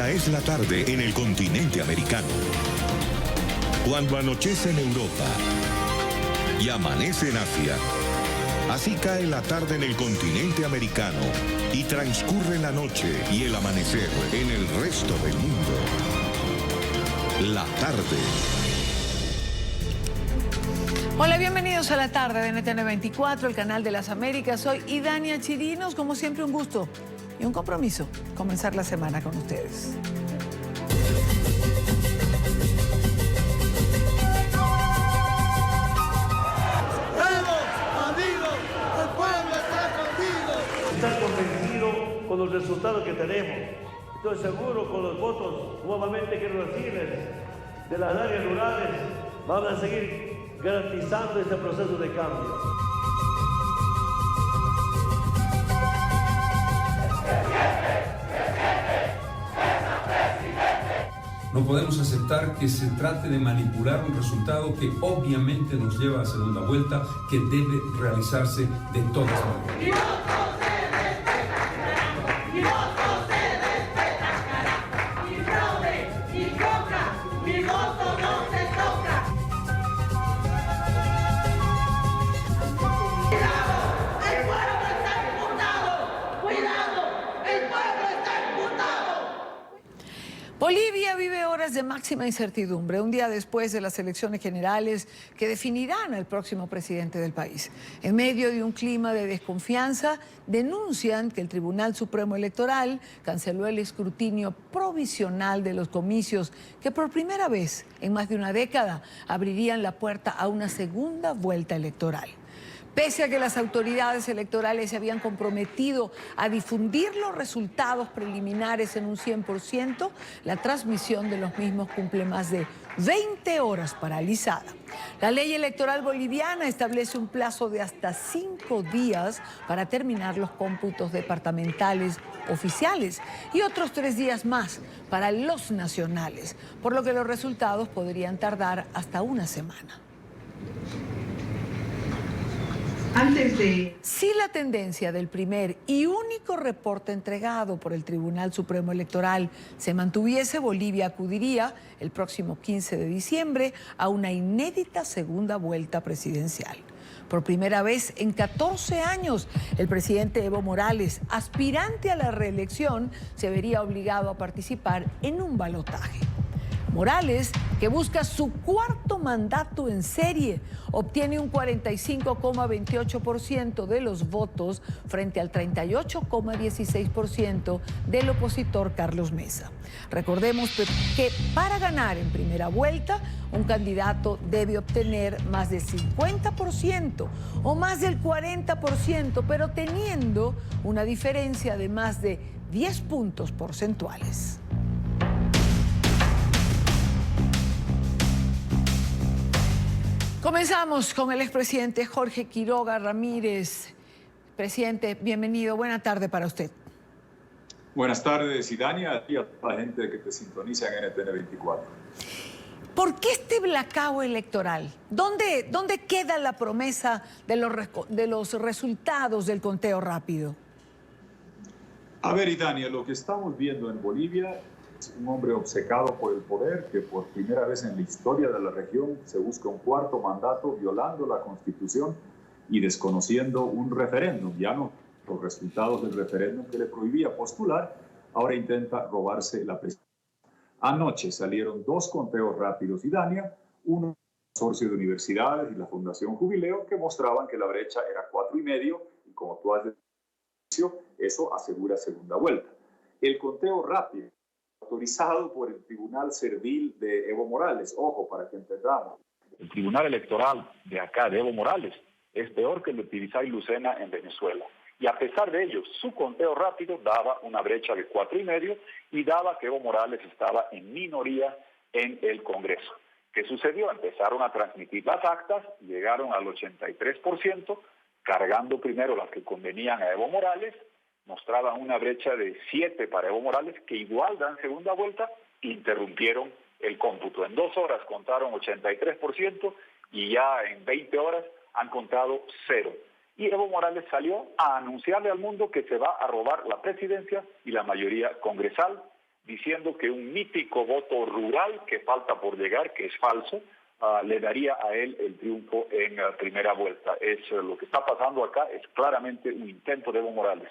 Esta es la tarde en el continente americano. Cuando anochece en Europa y amanece en Asia, así cae la tarde en el continente americano y transcurre la noche y el amanecer en el resto del mundo. La tarde. Hola, bienvenidos a la tarde de NTN 24, el canal de las Américas. Soy Idania Chirinos, como siempre un gusto y un compromiso comenzar la semana con ustedes. Estar convencido con los resultados que tenemos. Estoy seguro con los votos nuevamente que recibes de las áreas rurales, vamos a seguir garantizando este proceso de cambio. No podemos aceptar que se trate de manipular un resultado que obviamente nos lleva a segunda vuelta, que debe realizarse de todas maneras. Bolivia vive horas de máxima incertidumbre, un día después de las elecciones generales que definirán al próximo presidente del país. En medio de un clima de desconfianza, denuncian que el Tribunal Supremo Electoral canceló el escrutinio provisional de los comicios que por primera vez en más de una década abrirían la puerta a una segunda vuelta electoral. Pese a que las autoridades electorales se habían comprometido a difundir los resultados preliminares en un 100%, la transmisión de los mismos cumple más de 20 horas paralizada. La ley electoral boliviana establece un plazo de hasta 5 días para terminar los cómputos departamentales oficiales y otros 3 días más para los nacionales, por lo que los resultados podrían tardar hasta una semana. Si la tendencia del primer y único reporte entregado por el Tribunal Supremo Electoral se mantuviese, Bolivia acudiría el próximo 15 de diciembre a una inédita segunda vuelta presidencial. Por primera vez en 14 años, el presidente Evo Morales, aspirante a la reelección, se vería obligado a participar en un balotaje. Morales, que busca su cuarto mandato en serie, obtiene un 45,28% de los votos frente al 38,16% del opositor Carlos Mesa. Recordemos que para ganar en primera vuelta, un candidato debe obtener más del 50% o más del 40%, pero teniendo una diferencia de más de 10 puntos porcentuales. Comenzamos con el expresidente Jorge Quiroga Ramírez. Presidente, bienvenido. Buena tarde para usted. Buenas tardes, Idania, y a toda la gente que te sintoniza en NTN 24. ¿Por qué este blackout electoral? ¿Dónde queda la promesa de los resultados del conteo rápido? A ver, Idania, lo que estamos viendo en Bolivia es un hombre obcecado por el poder que por primera vez en la historia de la región se busca un cuarto mandato violando la Constitución y desconociendo un referéndum. Ya no los resultados del referéndum que le prohibía postular, ahora intenta robarse la presidencia. Anoche salieron 2 conteos rápidos, Idania, uno del consorcio de universidades y la Fundación Jubileo, que mostraban que la brecha era 4,5 y como tú has dicho, eso asegura segunda vuelta. El conteo rápido autorizado por el Tribunal Servil de Evo Morales. Ojo, para que entendamos. El Tribunal Electoral de acá, de Evo Morales, es peor que el de Tibisay Lucena en Venezuela. Y a pesar de ello, su conteo rápido daba una brecha de 4,5 y daba que Evo Morales estaba en minoría en el Congreso. ¿Qué sucedió? Empezaron a transmitir las actas, llegaron al 83%, cargando primero las que convenían a Evo Morales, mostraban una brecha de 7 para Evo Morales, que igual dan segunda vuelta, interrumpieron el cómputo. En 2 horas contaron 83% y ya en 20 horas han contado 0. Y Evo Morales salió a anunciarle al mundo que se va a robar la presidencia y la mayoría congresal, diciendo que un mítico voto rural que falta por llegar, que es falso, le daría a él el triunfo en primera vuelta. Lo que está pasando acá es claramente un intento de Evo Morales,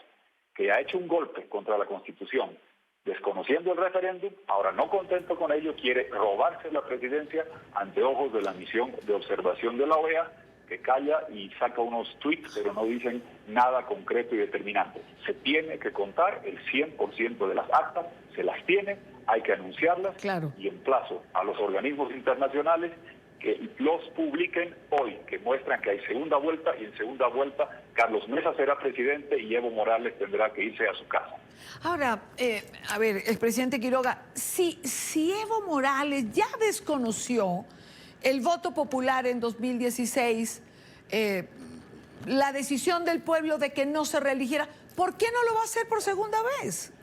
que ha hecho un golpe contra la Constitución, desconociendo el referéndum. Ahora, no contento con ello, quiere robarse la presidencia ante ojos de la misión de observación de la OEA, que calla y saca unos tweets, pero no dicen nada concreto y determinante. Se tiene que contar el 100% de las actas, se las tiene, hay que anunciarlas, claro, y emplazo a los organismos internacionales que los publiquen hoy, que muestran que hay segunda vuelta, y en segunda vuelta Carlos Mesa será presidente y Evo Morales tendrá que irse a su casa. Ahora, a ver, expresidente Quiroga, si Evo Morales ya desconoció el voto popular en 2016, la decisión del pueblo de que no se reeligiera, ¿por qué no lo va a hacer por segunda vez?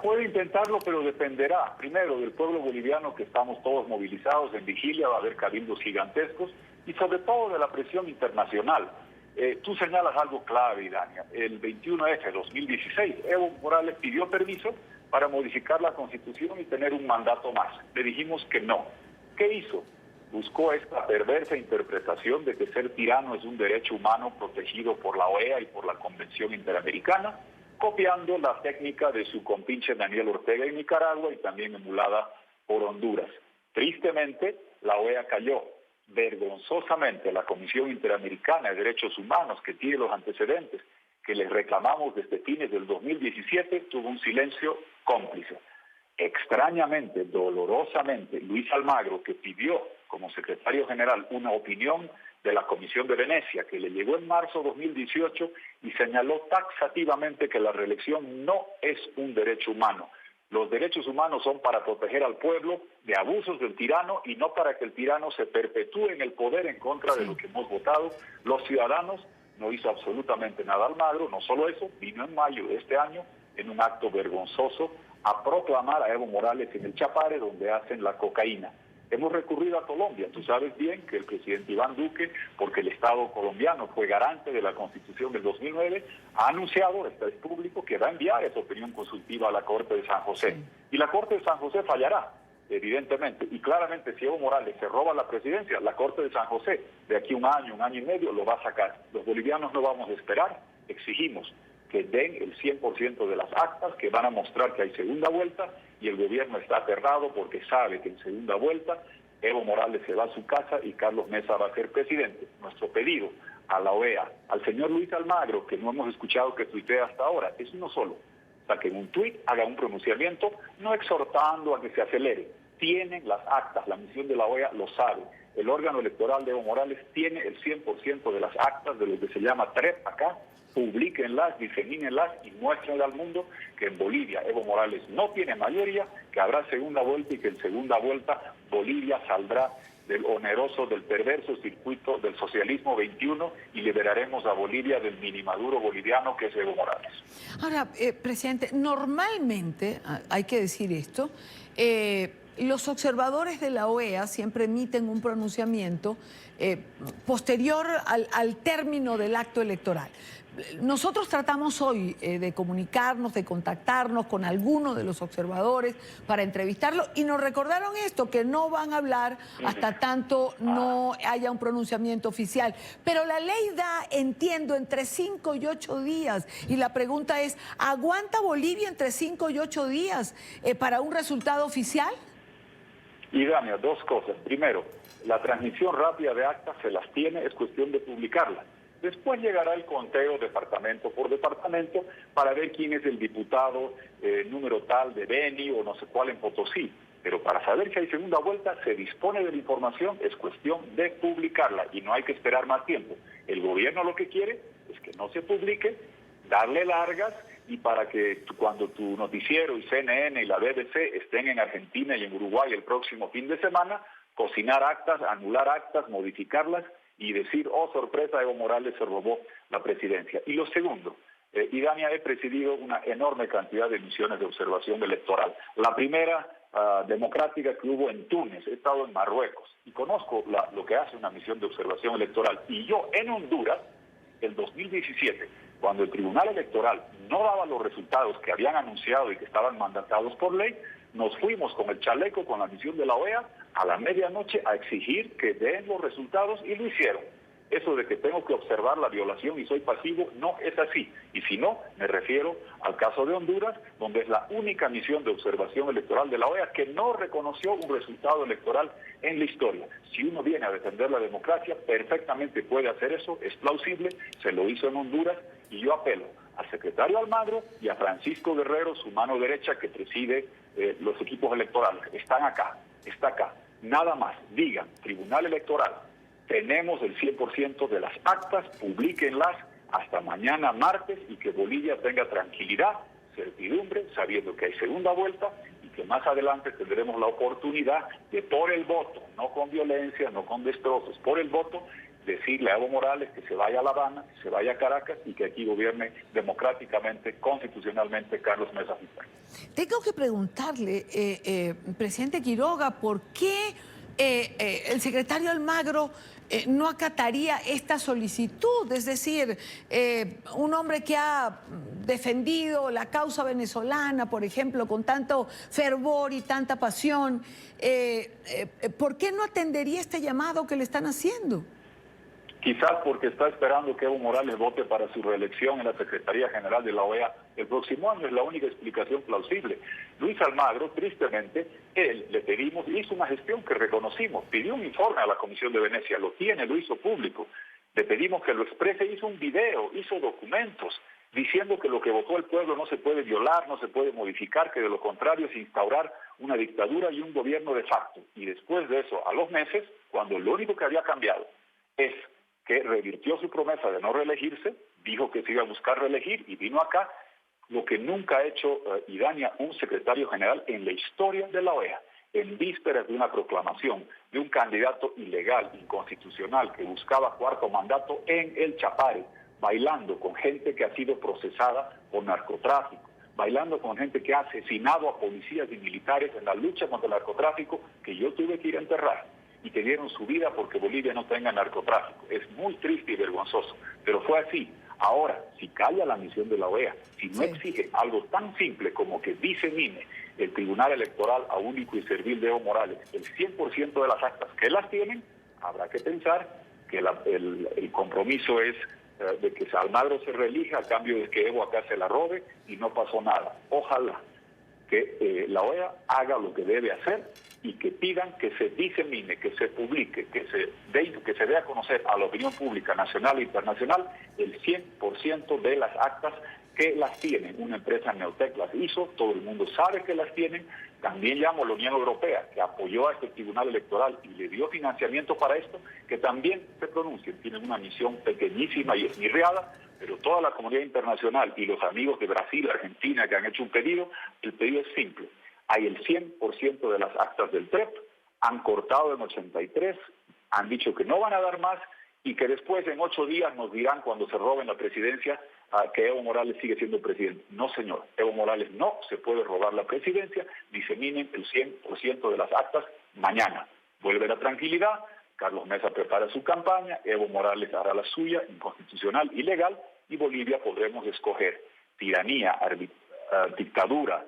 Puede intentarlo, pero dependerá primero del pueblo boliviano, que estamos todos movilizados en vigilia, va a haber cabildos gigantescos, y sobre todo de la presión internacional. Tú señalas algo clave, Idania. El 21F de 2016, Evo Morales pidió permiso para modificar la Constitución y tener un mandato más. Le dijimos que no. ¿Qué hizo? Buscó esta perversa interpretación de que ser tirano es un derecho humano protegido por la OEA y por la Convención Interamericana, copiando la técnica de su compinche Daniel Ortega en Nicaragua y también emulada por Honduras. Tristemente, la OEA cayó. Vergonzosamente, la Comisión Interamericana de Derechos Humanos, que tiene los antecedentes que les reclamamos desde fines del 2017, tuvo un silencio cómplice. Extrañamente, dolorosamente, Luis Almagro, que pidió como secretario general una opinión de la Comisión de Venecia, que le llegó en marzo de 2018 y señaló taxativamente que la reelección no es un derecho humano. Los derechos humanos son para proteger al pueblo de abusos del tirano y no para que el tirano se perpetúe en el poder en contra de lo que hemos votado los ciudadanos. No hizo absolutamente nada Almagro, no solo eso, vino en mayo de este año en un acto vergonzoso a proclamar a Evo Morales en el Chapare, donde hacen la cocaína. Hemos recurrido a Colombia. Tú sabes bien que el presidente Iván Duque, porque el Estado colombiano fue garante de la Constitución del 2009, ha anunciado, esto es público, que va a enviar esa opinión consultiva a la Corte de San José. Sí. Y la Corte de San José fallará, evidentemente. Y claramente, si Evo Morales se roba la presidencia, la Corte de San José, de aquí un año y medio, lo va a sacar. Los bolivianos no vamos a esperar, exigimos que den el 100% de las actas, que van a mostrar que hay segunda vuelta, y el gobierno está aterrado porque sabe que en segunda vuelta Evo Morales se va a su casa y Carlos Mesa va a ser presidente. Nuestro pedido a la OEA, al señor Luis Almagro, que no hemos escuchado que tuitea hasta ahora, es uno solo. Saquen un tuit, hagan un pronunciamiento, no exhortando a que se acelere. Tienen las actas, la misión de la OEA lo sabe. El órgano electoral de Evo Morales tiene el 100% de las actas de lo que se llama TREP acá. Publíquenlas, disemínenlas y muéstrenle al mundo que en Bolivia Evo Morales no tiene mayoría, que habrá segunda vuelta y que en segunda vuelta Bolivia saldrá del oneroso, del perverso circuito del socialismo 21 y liberaremos a Bolivia del minimaduro boliviano que es Evo Morales. Ahora, presidente, normalmente, hay que decir esto, los observadores de la OEA siempre emiten un pronunciamiento posterior al término del acto electoral. Nosotros tratamos hoy de comunicarnos, de contactarnos con alguno de los observadores para entrevistarlo y nos recordaron esto, que no van a hablar hasta tanto no haya un pronunciamiento oficial. Pero la ley da, entiendo, entre 5 y 8 días. Y la pregunta es, ¿aguanta Bolivia entre 5 y 8 días para un resultado oficial? Y Dania, dos cosas. Primero, la transmisión rápida de actas se las tiene, es cuestión de publicarla. Después llegará el conteo departamento por departamento para ver quién es el diputado número tal de Beni o no sé cuál en Potosí. Pero para saber si hay segunda vuelta se dispone de la información, es cuestión de publicarla y no hay que esperar más tiempo. El gobierno lo que quiere es que no se publique, darle largas y para que cuando tu noticiero y CNN y la BBC estén en Argentina y en Uruguay el próximo fin de semana, cocinar actas, anular actas, modificarlas y decir, oh sorpresa, Evo Morales se robó la presidencia. Y lo segundo, Idania, he presidido una enorme cantidad de misiones de observación electoral. La primera democrática que hubo en Túnez, he estado en Marruecos y conozco lo que hace una misión de observación electoral. Y yo en Honduras, el 2017, cuando el Tribunal Electoral no daba los resultados que habían anunciado y que estaban mandatados por ley, nos fuimos con el chaleco, con la misión de la OEA, a la medianoche a exigir que den los resultados y lo hicieron. Eso de que tengo que observar la violación y soy pasivo, no es así. Y si no, me refiero al caso de Honduras, donde es la única misión de observación electoral de la OEA que no reconoció un resultado electoral en la historia. Si uno viene a defender la democracia, perfectamente puede hacer eso, es plausible, se lo hizo en Honduras, y yo apelo al secretario Almagro y a Francisco Guerrero, su mano derecha que preside los equipos electorales. Están acá, está acá. Nada más, digan, Tribunal Electoral, tenemos el 100% de las actas, publíquenlas hasta mañana martes y que Bolivia tenga tranquilidad, certidumbre, sabiendo que hay segunda vuelta y que más adelante tendremos la oportunidad de, por el voto, no con violencia, no con destrozos, por el voto, decirle a Evo Morales que se vaya a La Habana, que se vaya a Caracas y que aquí gobierne democráticamente, constitucionalmente Carlos Mesa Jitán. Tengo que preguntarle, presidente Quiroga, ¿por qué el secretario Almagro no acataría esta solicitud? Es decir, un hombre que ha defendido la causa venezolana, por ejemplo, con tanto fervor y tanta pasión, ¿por qué no atendería este llamado que le están haciendo? Quizás porque está esperando que Evo Morales vote para su reelección en la Secretaría General de la OEA el próximo año. Es la única explicación plausible. Luis Almagro, tristemente, él le pedimos, hizo una gestión que reconocimos, pidió un informe a la Comisión de Venecia, lo tiene, lo hizo público. Le pedimos que lo exprese, hizo un video, hizo documentos, diciendo que lo que votó el pueblo no se puede violar, no se puede modificar, que de lo contrario es instaurar una dictadura y un gobierno de facto. Y después de eso, a los meses, cuando lo único que había cambiado es que revirtió su promesa de no reelegirse, dijo que se iba a buscar reelegir y vino acá, lo que nunca ha hecho Idania, un secretario general en la historia de la OEA, en vísperas de una proclamación de un candidato ilegal, inconstitucional, que buscaba cuarto mandato en el Chapare, bailando con gente que ha sido procesada por narcotráfico, bailando con gente que ha asesinado a policías y militares en la lucha contra el narcotráfico, que yo tuve que ir a enterrar, y que dieron su vida porque Bolivia no tenga narcotráfico. Es muy triste y vergonzoso, pero fue así. Ahora, si calla la misión de la OEA, si no exige algo tan simple como que disemine el Tribunal Electoral a único y servil de Evo Morales el 100% de las actas que las tienen, habrá que pensar que el compromiso es de que Almagro se reelija a cambio de que Evo acá se la robe y no pasó nada. Ojalá que la OEA haga lo que debe hacer y que pidan que se disemine, que se publique, que se dé a conocer a la opinión pública nacional e internacional el 100% de las actas que las tienen. Una empresa Neotec las hizo, todo el mundo sabe que las tienen. También llamo a la Unión Europea, que apoyó a este Tribunal Electoral y le dio financiamiento para esto, que también se pronuncien. Tienen una misión pequeñísima y esmirriada, pero toda la comunidad internacional y los amigos de Brasil, Argentina, que han hecho un pedido, el pedido es simple. Hay el 100% de las actas del TREP, han cortado en 83, han dicho que no van a dar más y que después en 8 días nos dirán cuando se roben la presidencia que Evo Morales sigue siendo presidente. No, señor, Evo Morales no se puede robar la presidencia, diseminen el 100% de las actas mañana. Vuelve la tranquilidad, Carlos Mesa prepara su campaña, Evo Morales hará la suya, inconstitucional y legal, y Bolivia podremos escoger tiranía, dictadura,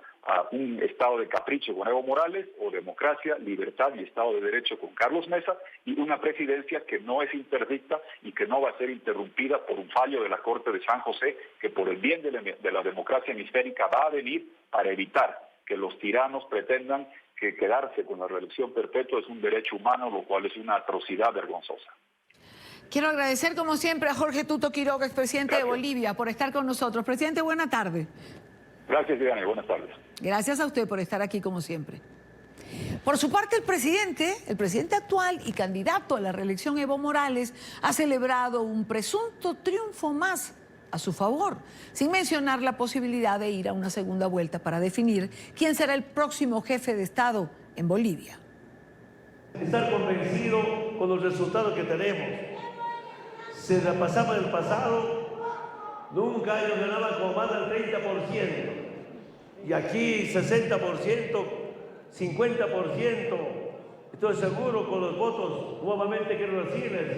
un estado de capricho con Evo Morales, o democracia, libertad y estado de derecho con Carlos Mesa, y una presidencia que no es interdicta y que no va a ser interrumpida por un fallo de la Corte de San José, que por el bien de la democracia hemisférica va a venir para evitar que los tiranos pretendan que quedarse con la reelección perpetua es un derecho humano, lo cual es una atrocidad vergonzosa. Quiero agradecer como siempre a Jorge Tuto Quiroga, expresidente de Bolivia, por estar con nosotros. Presidente, buena tarde. Gracias, Diana, buenas tardes. Gracias a usted por estar aquí como siempre. Por su parte, el presidente actual y candidato a la reelección, Evo Morales, ha celebrado un presunto triunfo más a su favor, sin mencionar la posibilidad de ir a una segunda vuelta para definir quién será el próximo jefe de Estado en Bolivia. Estar convencido con los resultados que tenemos. Se la pasaba del pasado, nunca ellos ganaban con más del 30%. Y aquí 60%, 50%. Estoy seguro con los votos, nuevamente quiero decirles,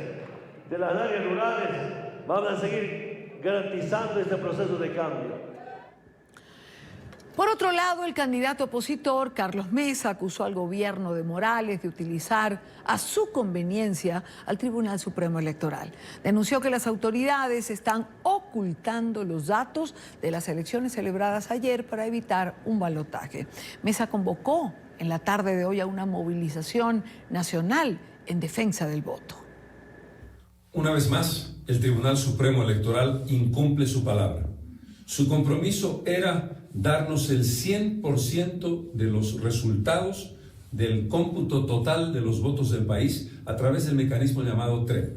de las áreas rurales, van a seguir garantizando este proceso de cambio. Por otro lado, el candidato opositor, Carlos Mesa, acusó al gobierno de Morales de utilizar a su conveniencia al Tribunal Supremo Electoral. Denunció que las autoridades están ocultando los datos de las elecciones celebradas ayer para evitar un balotaje. Mesa convocó en la tarde de hoy a una movilización nacional en defensa del voto. Una vez más, el Tribunal Supremo Electoral incumple su palabra. Su compromiso era darnos el 100% de los resultados del cómputo total de los votos del país a través del mecanismo llamado TREP.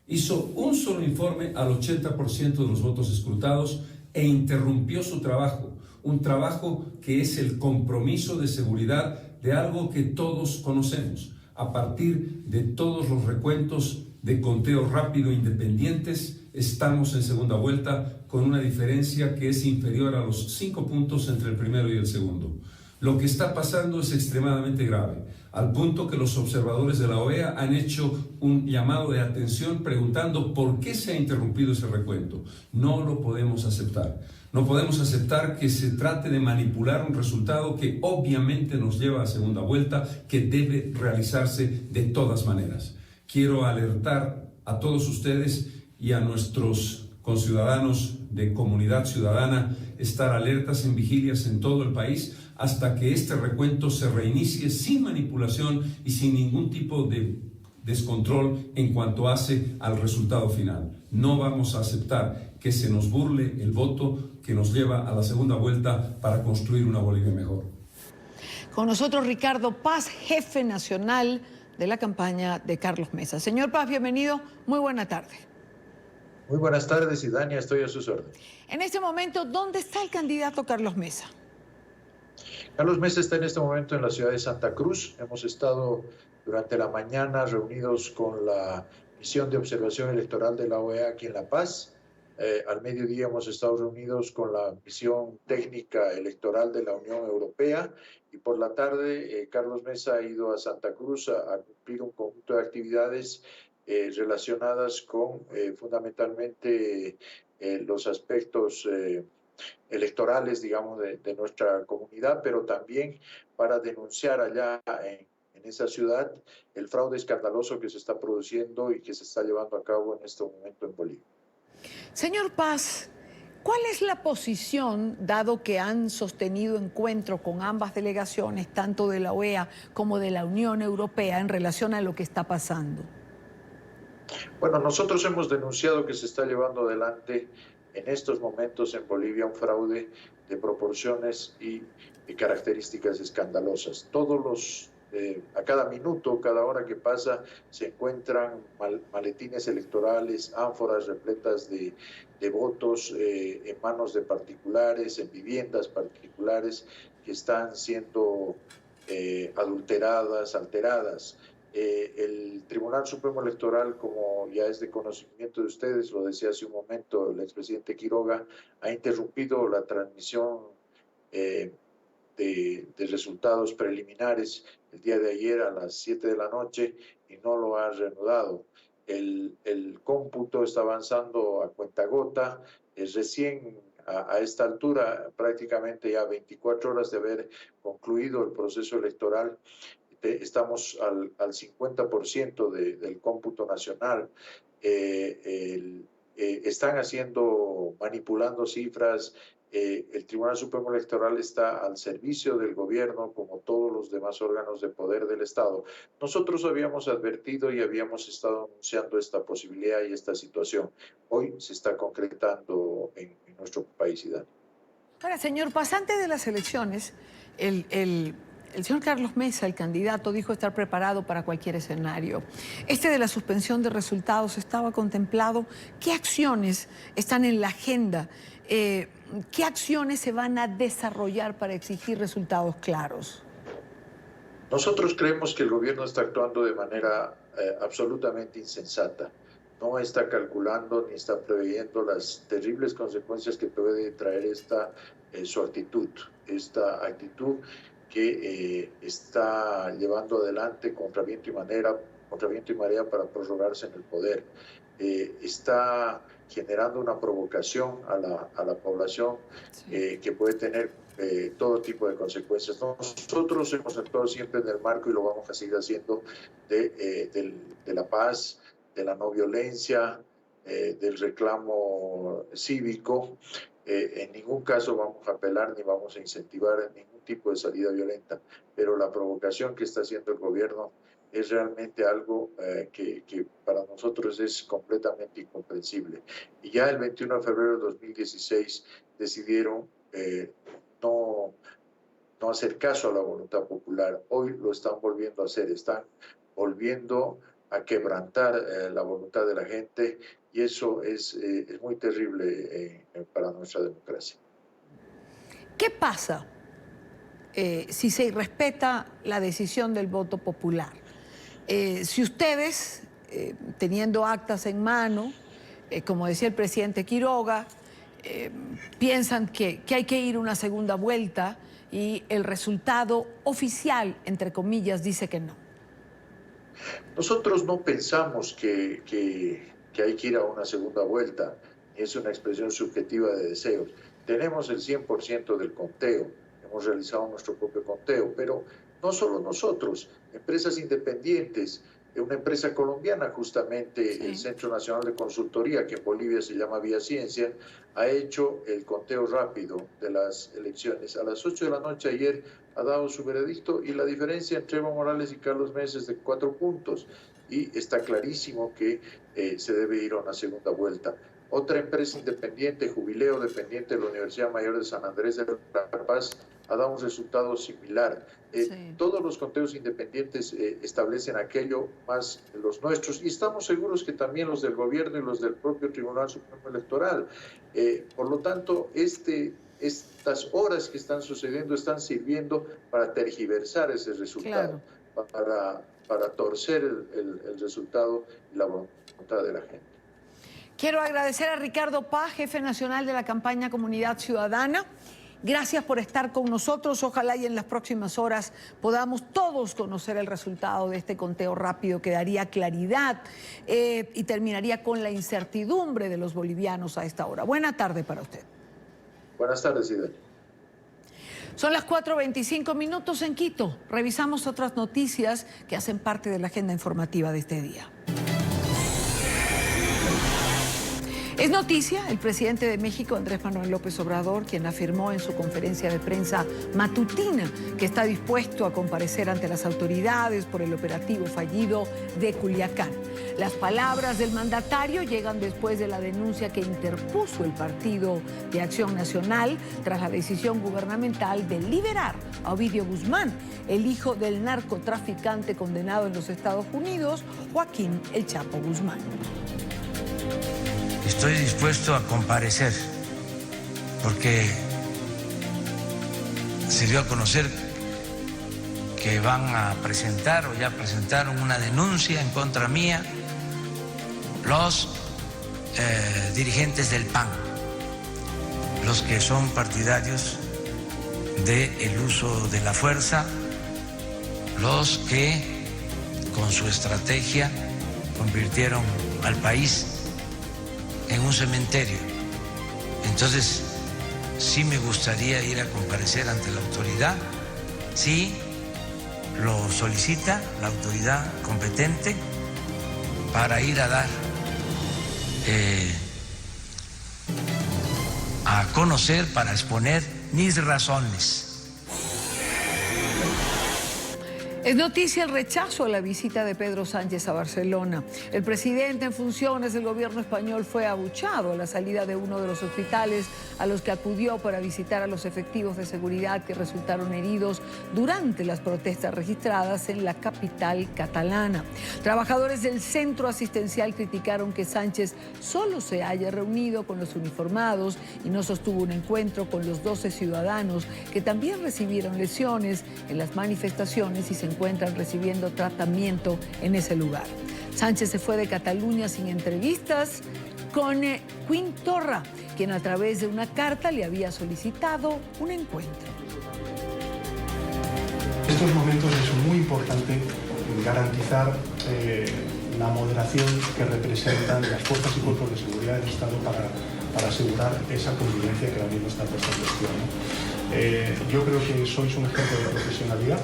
Hizo un solo informe al 80% de los votos escrutados e interrumpió su trabajo, un trabajo que es el compromiso de seguridad de algo que todos conocemos. A partir de todos los recuentos de conteo rápido independientes, estamos en segunda vuelta con una diferencia que es inferior a los 5 puntos entre el primero y el segundo. Lo que está pasando es extremadamente grave, al punto que los observadores de la OEA han hecho un llamado de atención preguntando por qué se ha interrumpido ese recuento. No lo podemos aceptar. No podemos aceptar que se trate de manipular un resultado que obviamente nos lleva a segunda vuelta, que debe realizarse de todas maneras. Quiero alertar a todos ustedes y a nuestros conciudadanos de comunidad ciudadana, estar alertas en vigilias en todo el país hasta que este recuento se reinicie sin manipulación y sin ningún tipo de descontrol en cuanto hace al resultado final. No vamos a aceptar que se nos burle el voto que nos lleva a la segunda vuelta para construir una Bolivia mejor. Con nosotros Ricardo Paz, jefe nacional de la campaña de Carlos Mesa. Señor Paz, bienvenido. Muy buena tarde. Muy buenas tardes, Idania, estoy a sus órdenes. En este momento, ¿dónde está el candidato Carlos Mesa? Carlos Mesa está en este momento en la ciudad de Santa Cruz. Hemos estado durante la mañana reunidos con la misión de observación electoral de la OEA aquí en La Paz. Al mediodía hemos estado reunidos con la misión técnica electoral de la Unión Europea y por la tarde Carlos Mesa ha ido a Santa Cruz a cumplir un conjunto de actividades relacionadas con fundamentalmente los aspectos electorales, digamos, de nuestra comunidad, pero también para denunciar allá en esa ciudad el fraude escandaloso que se está produciendo y que se está llevando a cabo en este momento en Bolivia. Señor Paz, ¿cuál es la posición, dado que han sostenido encuentro con ambas delegaciones, tanto de la OEA como de la Unión Europea, en relación a lo que está pasando? Bueno, nosotros hemos denunciado que se está llevando adelante en estos momentos en Bolivia un fraude de proporciones y características escandalosas. A cada minuto, cada hora que pasa, se encuentran maletines electorales, ánforas repletas de votos en manos de particulares, en viviendas particulares que están siendo adulteradas, alteradas. El Tribunal Supremo Electoral, como ya es de conocimiento de ustedes, lo decía hace un momento el expresidente Quiroga, ha interrumpido la transmisión de resultados preliminares el día de ayer a las 7 de la noche y no lo ha reanudado. El cómputo está avanzando a cuentagota, recién a esta altura, prácticamente ya 24 horas de haber concluido el proceso electoral, estamos al 50% del cómputo nacional. Están manipulando cifras. El Tribunal Supremo Electoral está al servicio del gobierno, como todos los demás órganos de poder del Estado. Nosotros habíamos advertido y habíamos estado anunciando esta posibilidad y esta situación. Hoy se está concretando en nuestro país, Idania. Ahora, señor Paz, antes de las elecciones, el señor Carlos Mesa, el candidato, dijo estar preparado para cualquier escenario. De la suspensión de resultados estaba contemplado. ¿Qué acciones están en la agenda? ¿Qué acciones se van a desarrollar para exigir resultados claros? Nosotros creemos que el gobierno está actuando de manera absolutamente insensata. No está calculando ni está preveyendo las terribles consecuencias que puede traer su actitud, esta actitud que está llevando adelante contra viento y marea para prorrogarse en el poder. Está generando una provocación a la población que puede tener todo tipo de consecuencias. Nosotros hemos actuado siempre en el marco, y lo vamos a seguir haciendo, de la paz, de la no violencia, del reclamo cívico. En ningún caso vamos a apelar ni vamos a incentivar ningún tipo de salida violenta, pero la provocación que está haciendo el gobierno es realmente algo que para nosotros es completamente incomprensible. Y ya el 21 de febrero de 2016 decidieron no hacer caso a la voluntad popular. Hoy lo están volviendo a hacer, están volviendo a quebrantar la voluntad de la gente, y eso es muy terrible para nuestra democracia. ¿Qué pasa si se irrespeta la decisión del voto popular? Si ustedes, teniendo actas en mano, como decía el presidente Quiroga, piensan que hay que ir a una segunda vuelta y el resultado oficial, entre comillas, dice que no. Nosotros no pensamos que hay que ir a una segunda vuelta, ni es una expresión subjetiva de deseos. Tenemos el 100% del conteo, hemos realizado nuestro propio conteo, pero no solo nosotros, empresas independientes, una empresa colombiana justamente, sí, el Centro Nacional de Consultoría, que en Bolivia se llama Vía Ciencia, ha hecho el conteo rápido de las elecciones. A las 8 de la noche ayer ha dado su veredicto, y la diferencia entre Evo Morales y Carlos Mesa es de 4 puntos, y está clarísimo que se debe ir a una segunda vuelta. Otra empresa independiente, Jubileo, dependiente de la Universidad Mayor de San Andrés de La Paz, ha dado un resultado similar. Sí. Todos los conteos independientes establecen aquello, más los nuestros, y estamos seguros que también los del gobierno y los del propio Tribunal Supremo Electoral. Por lo tanto, estas horas que están sucediendo están sirviendo para tergiversar ese resultado, claro, para torcer el resultado y la voluntad de la gente. Quiero agradecer a Ricardo Paz, jefe nacional de la campaña Comunidad Ciudadana. Gracias por estar con nosotros. Ojalá y en las próximas horas podamos todos conocer el resultado de este conteo rápido, que daría claridad y terminaría con la incertidumbre de los bolivianos a esta hora. Buena tarde para usted. Buenas tardes, Ida. Son las 4:25 en Quito. Revisamos otras noticias que hacen parte de la agenda informativa de este día. Es noticia el presidente de México, Andrés Manuel López Obrador, quien afirmó en su conferencia de prensa matutina que está dispuesto a comparecer ante las autoridades por el operativo fallido de Culiacán. Las palabras del mandatario llegan después de la denuncia que interpuso el Partido de Acción Nacional tras la decisión gubernamental de liberar a Ovidio Guzmán, el hijo del narcotraficante condenado en los Estados Unidos, Joaquín El Chapo Guzmán. Estoy dispuesto a comparecer porque se dio a conocer que van a presentar o ya presentaron una denuncia en contra mía los dirigentes del PAN, los que son partidarios del uso de la fuerza, los que con su estrategia convirtieron al país en un cementerio. Entonces, sí me gustaría ir a comparecer ante la autoridad, sí lo solicita la autoridad competente, para ir a dar a conocer, para exponer mis razones. Es noticia el rechazo a la visita de Pedro Sánchez a Barcelona. El presidente en funciones del gobierno español fue abuchado a la salida de uno de los hospitales a los que acudió para visitar a los efectivos de seguridad que resultaron heridos durante las protestas registradas en la capital catalana. Trabajadores del centro asistencial criticaron que Sánchez solo se haya reunido con los uniformados y no sostuvo un encuentro con los 12 ciudadanos que también recibieron lesiones en las manifestaciones y se encuentran recibiendo tratamiento en ese lugar. Sánchez se fue de Cataluña sin entrevistas con Quim Torra, quien a través de una carta le había solicitado un encuentro. En estos momentos es muy importante garantizar la moderación que representan las fuerzas y cuerpos de seguridad del Estado para asegurar esa convivencia que ahora mismo está puesta en cuestión, ¿no? Yo creo que sois un ejemplo de profesionalidad.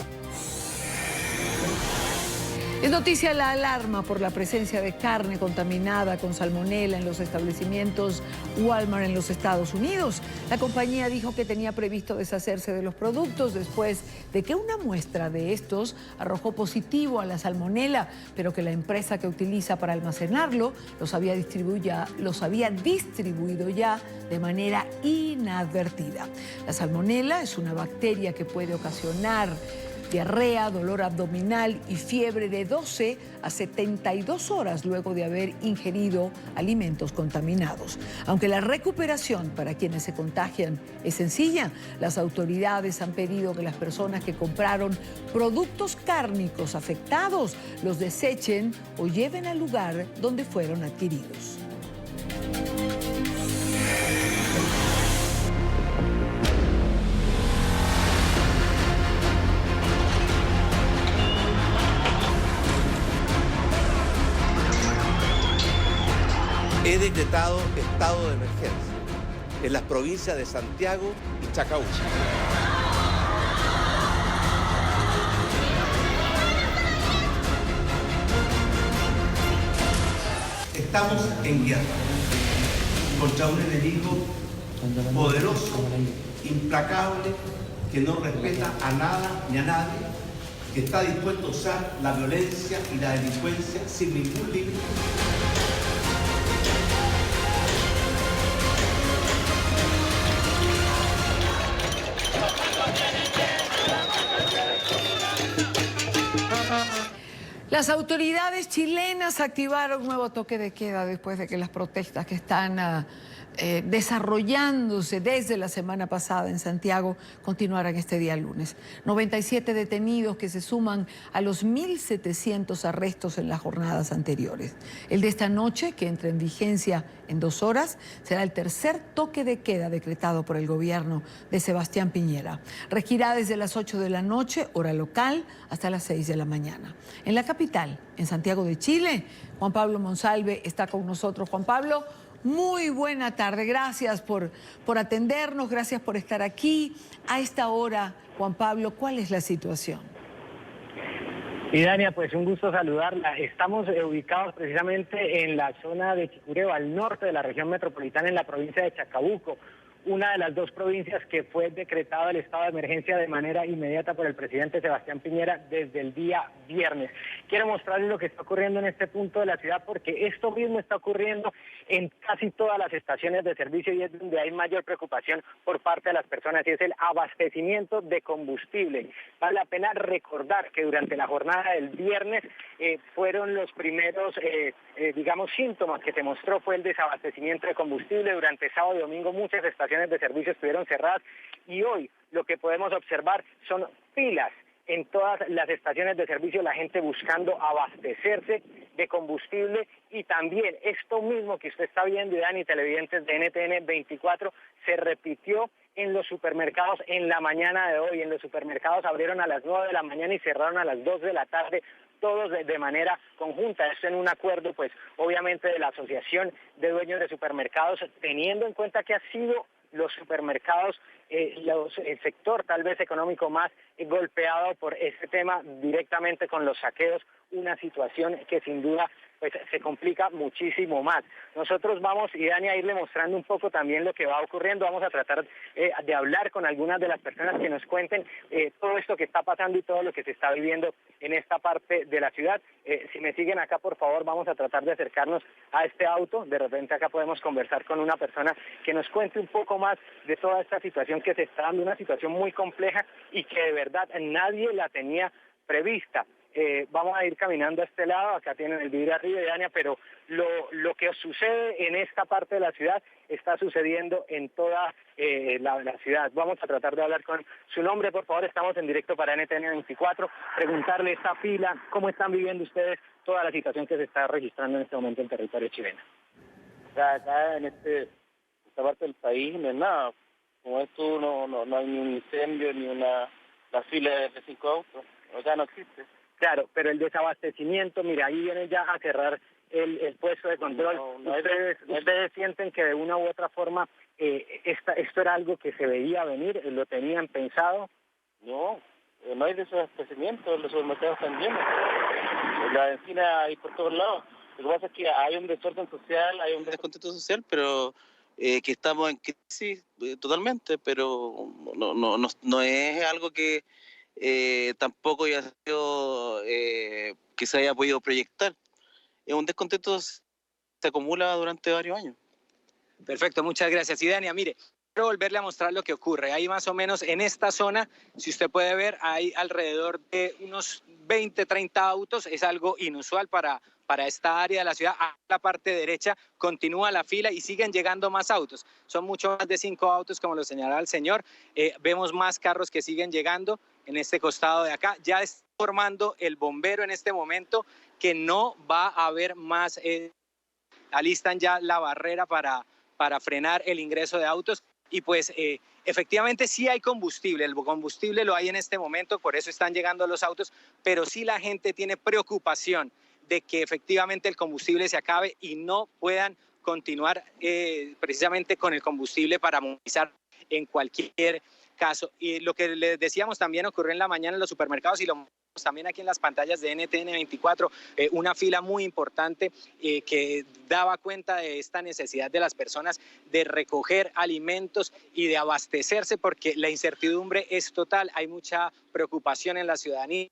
Es noticia la alarma por la presencia de carne contaminada con salmonela en los establecimientos Walmart en los Estados Unidos. La compañía dijo que tenía previsto deshacerse de los productos después de que una muestra de estos arrojó positivo a la salmonela, pero que la empresa que utiliza para almacenarlo los había distribuido ya de manera inadvertida. La salmonela es una bacteria que puede ocasionar diarrea, dolor abdominal y fiebre de 12 a 72 horas luego de haber ingerido alimentos contaminados. Aunque la recuperación para quienes se contagian es sencilla, las autoridades han pedido que las personas que compraron productos cárnicos afectados los desechen o lleven al lugar donde fueron adquiridos. He decretado estado de emergencia en las provincias de Santiago y Chacabuco. Estamos en guerra contra un enemigo poderoso, implacable, que no respeta a nada ni a nadie, que está dispuesto a usar la violencia y la delincuencia sin ningún límite. Las autoridades chilenas activaron un nuevo toque de queda después de que las protestas que están desarrollándose desde la semana pasada en Santiago continuaran este día lunes. 97 detenidos que se suman a los 1.700 arrestos en las jornadas anteriores. El de esta noche, que entra en vigencia en 2 horas, será el tercer toque de queda decretado por el gobierno de Sebastián Piñera. Regirá desde las 8 de la noche, hora local, hasta las 6 de la mañana. En la capital, en Santiago de Chile, Juan Pablo Monsalve está con nosotros. Juan Pablo, muy buena tarde. Gracias por atendernos, gracias por estar aquí. A esta hora, Juan Pablo, ¿cuál es la situación? Y Dania, pues un gusto saludarla. Estamos ubicados precisamente en la zona de Chicureo, al norte de la región metropolitana, en la provincia de Chacabuco, una de las 2 provincias que fue decretado el estado de emergencia de manera inmediata por el presidente Sebastián Piñera desde el día viernes. Quiero mostrarles lo que está ocurriendo en este punto de la ciudad, porque esto mismo está ocurriendo en casi todas las estaciones de servicio y es donde hay mayor preocupación por parte de las personas, y es el abastecimiento de combustible. Vale la pena recordar que durante la jornada del viernes fueron los primeros, síntomas que se mostró fue el desabastecimiento de combustible. Durante sábado y domingo muchas estaciones de servicio estuvieron cerradas y hoy lo que podemos observar son filas en todas las estaciones de servicio, la gente buscando abastecerse de combustible, y también esto mismo que usted está viendo, y Dani, televidentes de NTN 24, se repitió en los supermercados en la mañana de hoy. En los supermercados abrieron a las 9 de la mañana y cerraron a las 2 de la tarde, todos de manera conjunta. Esto en un acuerdo, pues, obviamente de la Asociación de Dueños de Supermercados, teniendo en cuenta que ha sido los supermercados el sector tal vez económico más golpeado por este tema directamente con los saqueos, una situación que sin duda pues se complica muchísimo más. Nosotros vamos, y Dani, a irle mostrando un poco también lo que va ocurriendo. Vamos a tratar de hablar con algunas de las personas que nos cuenten todo esto que está pasando y todo lo que se está viviendo en esta parte de la ciudad. Si me siguen acá, por favor, vamos a tratar de acercarnos a este auto. De repente acá podemos conversar con una persona que nos cuente un poco más de toda esta situación que se está dando, una situación muy compleja y que de verdad nadie la tenía prevista. Vamos a ir caminando a este lado, acá tienen el vidrio arriba, Dania, pero lo que sucede en esta parte de la ciudad está sucediendo en toda la ciudad. Vamos a tratar de hablar con su nombre, por favor. Estamos en directo para NTN 24, preguntarle esta fila, ¿cómo están viviendo ustedes toda la situación que se está registrando en este momento en territorio chileno? Acá en esta parte del país no es nada, como esto no hay ni un incendio ni la fila de 5 autos, acá no existe. Claro, pero el desabastecimiento, mira, ahí viene ya a cerrar el puesto de control. ¿Ustedes sienten que de una u otra forma esto era algo que se veía venir, lo tenían pensado? No, no hay desabastecimiento, los supermercados están llenos. La encina hay por todos lados. Lo que pasa es que hay un desorden social, hay un descontento social, pero que estamos en crisis totalmente, pero no es algo que tampoco haya sido que se haya podido proyectar. Es un descontento que se acumula durante varios años. Perfecto, muchas gracias. Y Dania, mire, quiero volverle a mostrar lo que ocurre. Ahí más o menos en esta zona, si usted puede ver, hay alrededor de unos 20, 30 autos. Es algo inusual para esta área de la ciudad. A la parte derecha continúa la fila y siguen llegando más autos. Son mucho más de 5 autos, como lo señalaba el señor. Vemos más carros que siguen llegando en este costado de acá. Ya está formando el bombero en este momento que no va a haber más. Alistan ya la barrera para frenar el ingreso de autos. Y pues efectivamente sí hay combustible, el combustible lo hay en este momento, por eso están llegando los autos, pero sí la gente tiene preocupación de que efectivamente el combustible se acabe y no puedan continuar precisamente con el combustible para movilizar en cualquier caso. Y lo que les decíamos también ocurrió en la mañana en los supermercados y lo también aquí en las pantallas de NTN 24, una fila muy importante que daba cuenta de esta necesidad de las personas de recoger alimentos y de abastecerse porque la incertidumbre es total, hay mucha preocupación en la ciudadanía.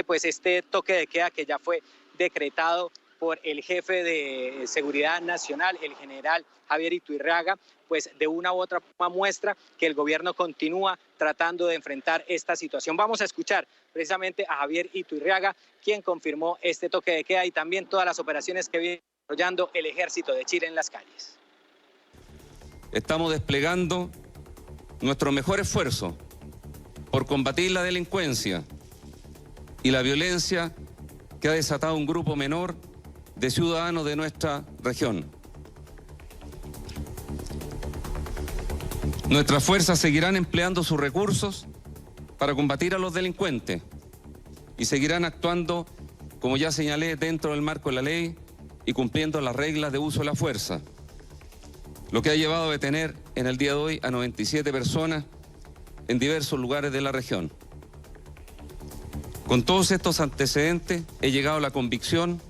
Pues este toque de queda que ya fue decretado por el jefe de Seguridad Nacional, el general Javier Iturriaga, pues de una u otra forma muestra que el gobierno continúa tratando de enfrentar esta situación. Vamos a escuchar precisamente a Javier Iturriaga, quien confirmó este toque de queda y también todas las operaciones que viene desarrollando el Ejército de Chile en las calles. Estamos desplegando nuestro mejor esfuerzo por combatir la delincuencia y la violencia que ha desatado un grupo menor de ciudadanos de nuestra región. Nuestras fuerzas seguirán empleando sus recursos para combatir a los delincuentes y seguirán actuando, como ya señalé, dentro del marco de la ley y cumpliendo las reglas de uso de la fuerza, lo que ha llevado a detener en el día de hoy a 97 personas en diversos lugares de la región. Con todos estos antecedentes he llegado a la convicción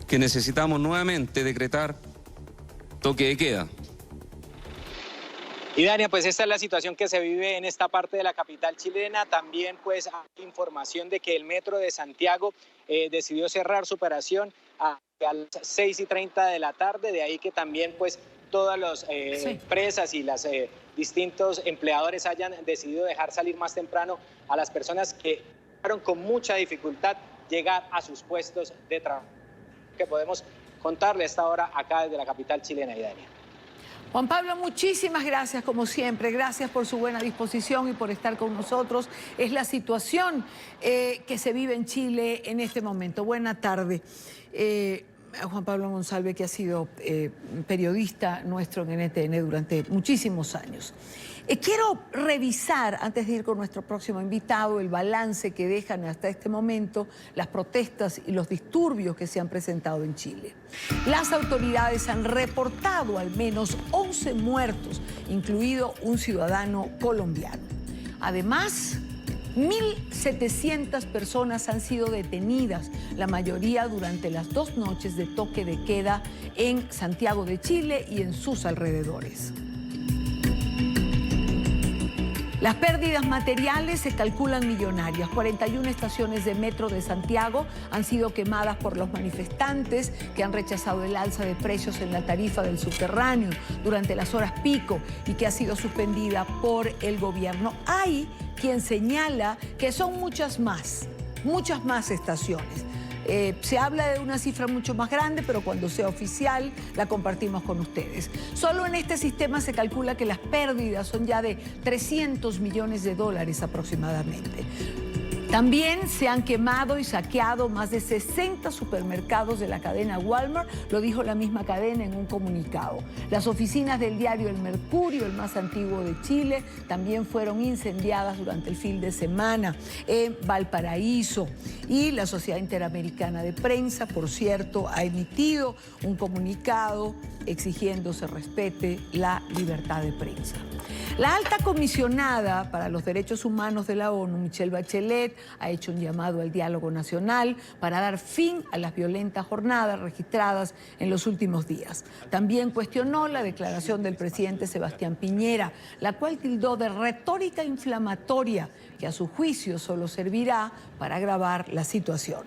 que necesitamos nuevamente decretar toque de queda. Y Dania, pues esta es la situación que se vive en esta parte de la capital chilena. También pues hay información de que el Metro de Santiago decidió cerrar su operación a las 6:30 de la tarde, de ahí que también pues todas las empresas y los distintos empleadores hayan decidido dejar salir más temprano a las personas que fueron con mucha dificultad llegar a sus puestos de trabajo. Que podemos contarle a esta hora acá desde la capital chilena, Dania. Juan Pablo, muchísimas gracias como siempre, gracias por su buena disposición y por estar con nosotros. Es la situación que se vive en Chile en este momento. Buena tarde. Juan Pablo Monsalve, que ha sido periodista nuestro en NTN durante muchísimos años. Quiero revisar, antes de ir con nuestro próximo invitado, el balance que dejan hasta este momento las protestas y los disturbios que se han presentado en Chile. Las autoridades han reportado al menos 11 muertos, incluido un ciudadano colombiano. Además, 1.700 personas han sido detenidas, la mayoría durante las 2 noches de toque de queda en Santiago de Chile y en sus alrededores. Las pérdidas materiales se calculan millonarias. 41 estaciones de metro de Santiago han sido quemadas por los manifestantes que han rechazado el alza de precios en la tarifa del subterráneo durante las horas pico y que ha sido suspendida por el gobierno. Hay quien señala que son muchas más estaciones. Se habla de una cifra mucho más grande, pero cuando sea oficial la compartimos con ustedes. Solo en este sistema se calcula que las pérdidas son ya de $300 millones aproximadamente. También se han quemado y saqueado más de 60 supermercados de la cadena Walmart, lo dijo la misma cadena en un comunicado. Las oficinas del diario El Mercurio, el más antiguo de Chile, también fueron incendiadas durante el fin de semana en Valparaíso. Y la Sociedad Interamericana de Prensa, por cierto, ha emitido un comunicado exigiendo se respete la libertad de prensa. La alta comisionada para los derechos humanos de la ONU, Michelle Bachelet, ha hecho un llamado al diálogo nacional para dar fin a las violentas jornadas registradas en los últimos días. También cuestionó la declaración del presidente Sebastián Piñera, la cual tildó de retórica inflamatoria que a su juicio solo servirá para agravar la situación.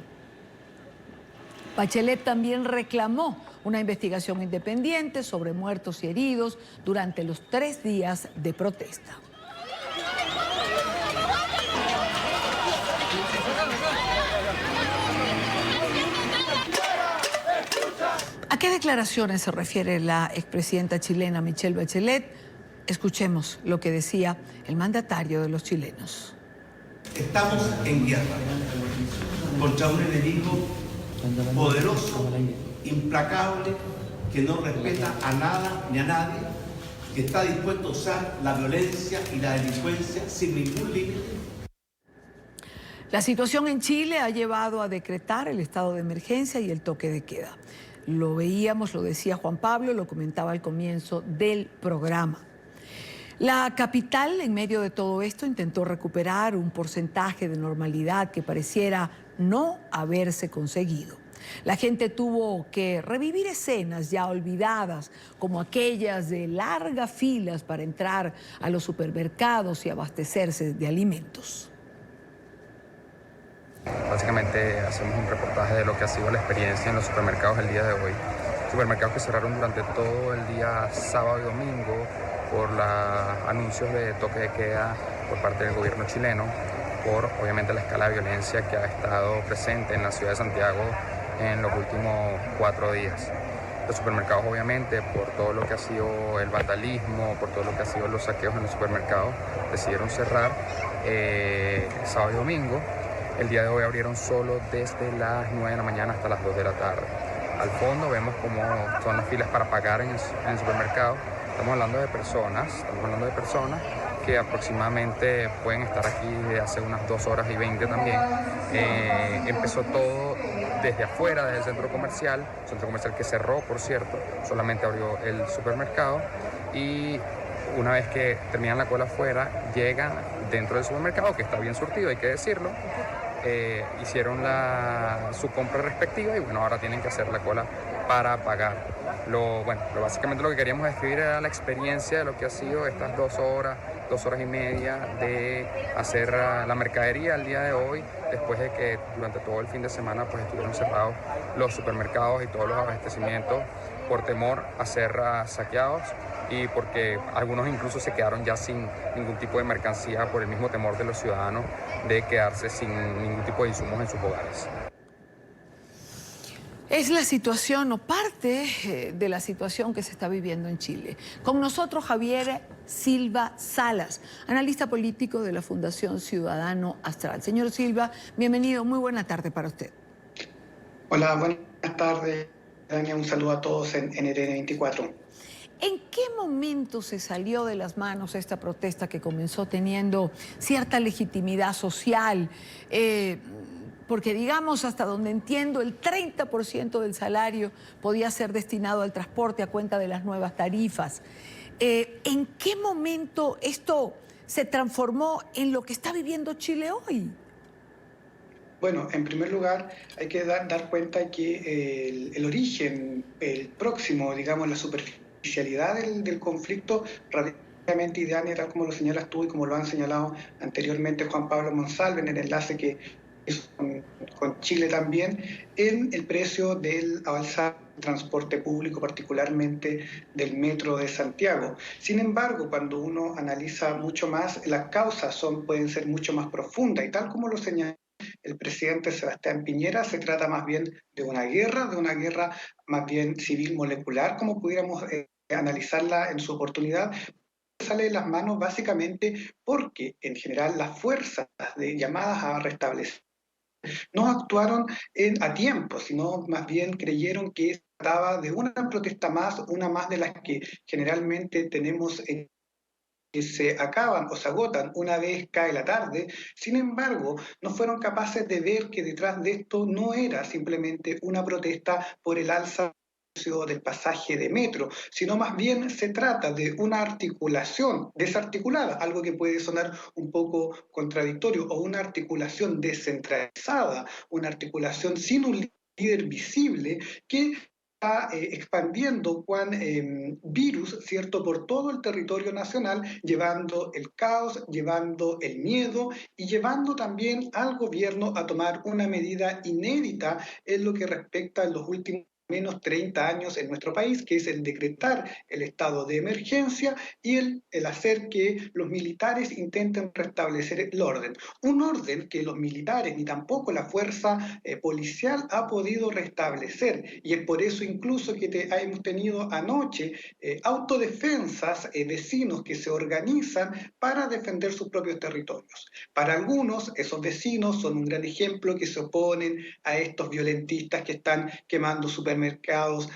Bachelet también reclamó una investigación independiente sobre muertos y heridos durante los 3 días de protesta. ¿A qué declaraciones se refiere la expresidenta chilena Michelle Bachelet? Escuchemos lo que decía el mandatario de los chilenos. Estamos en guerra contra un enemigo poderoso, implacable, que no respeta a nada ni a nadie, que está dispuesto a usar la violencia y la delincuencia sin ningún límite. La situación en Chile ha llevado a decretar el estado de emergencia y el toque de queda. Lo veíamos, lo decía Juan Pablo, lo comentaba al comienzo del programa. La capital, en medio de todo esto, intentó recuperar un porcentaje de normalidad que pareciera no haberse conseguido. La gente tuvo que revivir escenas ya olvidadas, como aquellas de largas filas para entrar a los supermercados y abastecerse de alimentos. Básicamente hacemos un reportaje de lo que ha sido la experiencia en los supermercados el día de hoy. Supermercados que cerraron durante todo el día sábado y domingo por los anuncios de toque de queda por parte del gobierno chileno, por obviamente la escala de violencia que ha estado presente en la ciudad de Santiago en los últimos 4 días. Los supermercados obviamente por todo lo que ha sido el vandalismo, por todo lo que ha sido los saqueos en los supermercados, decidieron cerrar sábado y domingo. El día de hoy abrieron solo desde las 9 de la mañana hasta las 2 de la tarde. Al fondo vemos cómo son las filas para pagar en el supermercado. Estamos hablando de personas que aproximadamente pueden estar aquí de hace unas 2 horas y 20 también. Empezó todo desde afuera, desde el centro comercial que cerró, por cierto, solamente abrió el supermercado y una vez que terminan la cola afuera, llegan dentro del supermercado, que está bien surtido, hay que decirlo, hicieron su compra respectiva y bueno, ahora tienen que hacer la cola para pagar. Básicamente lo que queríamos describir era la experiencia de lo que ha sido estas 2 horas y media de hacer la mercadería el día de hoy, después de que durante todo el fin de semana pues estuvieron cerrados los supermercados y todos los abastecimientos por temor a ser saqueados y porque algunos incluso se quedaron ya sin ningún tipo de mercancía por el mismo temor de los ciudadanos de quedarse sin ningún tipo de insumos en sus hogares. Es la situación o parte de la situación que se está viviendo en Chile. Con nosotros Javier Silva Salas, analista político de la Fundación Ciudadano Astral. Señor Silva, bienvenido, muy buena tarde para usted. Hola, buenas tardes, Dania, un saludo a todos en RN24. ¿En qué momento se salió de las manos esta protesta que comenzó teniendo cierta legitimidad social? Porque digamos, hasta donde entiendo, el 30% del salario podía ser destinado al transporte a cuenta de las nuevas tarifas. ¿En qué momento esto se transformó en lo que está viviendo Chile hoy? Bueno, en primer lugar, hay que dar cuenta que el origen, el próximo, digamos, la superficialidad del conflicto, rápidamente, y Dani, tal como lo señalas tú y como lo han señalado anteriormente Juan Pablo Monsalve en el enlace que con Chile también, en el precio del alza del transporte público, particularmente del metro de Santiago. Sin embargo, cuando uno analiza mucho más, las causas pueden ser mucho más profundas, y tal como lo señala el presidente Sebastián Piñera, se trata más bien de una guerra más bien civil molecular, como pudiéramos analizarla en su oportunidad, sale de las manos básicamente porque en general las fuerzas llamadas a restablecer no actuaron a tiempo, sino más bien creyeron que se trataba de una protesta más, una más de las que generalmente tenemos que se acaban o se agotan una vez cae la tarde. Sin embargo, no fueron capaces de ver que detrás de esto no era simplemente una protesta por el alza del pasaje de metro, sino más bien se trata de una articulación desarticulada, algo que puede sonar un poco contradictorio, o una articulación descentralizada, una articulación sin un líder visible que está expandiendo cuán virus, ¿cierto?, por todo el territorio nacional, llevando el caos, llevando el miedo y llevando también al gobierno a tomar una medida inédita en lo que respecta a los últimos menos 30 años en nuestro país, que es el decretar el estado de emergencia y el hacer que los militares intenten restablecer el orden. Un orden que los militares ni tampoco la fuerza policial ha podido restablecer. Y es por eso incluso que hemos tenido anoche autodefensas, vecinos que se organizan para defender sus propios territorios. Para algunos, esos vecinos son un gran ejemplo que se oponen a estos violentistas que están quemando supermercados,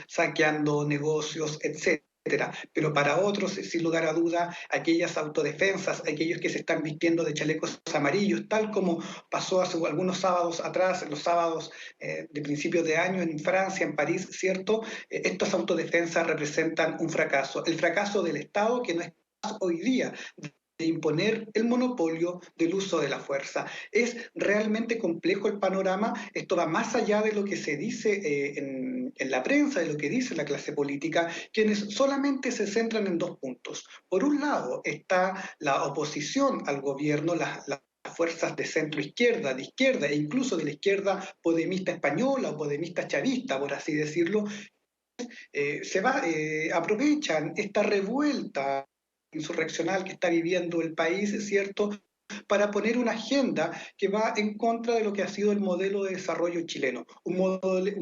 saqueando negocios, etcétera. Pero para otros, sin lugar a duda, aquellas autodefensas, aquellos que se están vistiendo de chalecos amarillos, tal como pasó hace algunos sábados atrás, los sábados de principios de año en Francia, en París, ¿cierto? Estas autodefensas representan un fracaso, el fracaso del Estado, que no es hoy día de imponer el monopolio del uso de la fuerza. Es realmente complejo el panorama, esto va más allá de lo que se dice en la prensa, de lo que dice la clase política, quienes solamente se centran en dos puntos. Por un lado está la oposición al gobierno, las fuerzas de centro-izquierda, de izquierda e incluso de la izquierda podemista española o podemista chavista, por así decirlo, aprovechan esta revuelta insurreccional que está viviendo el país, ¿cierto?, para poner una agenda que va en contra de lo que ha sido el modelo de desarrollo chileno, un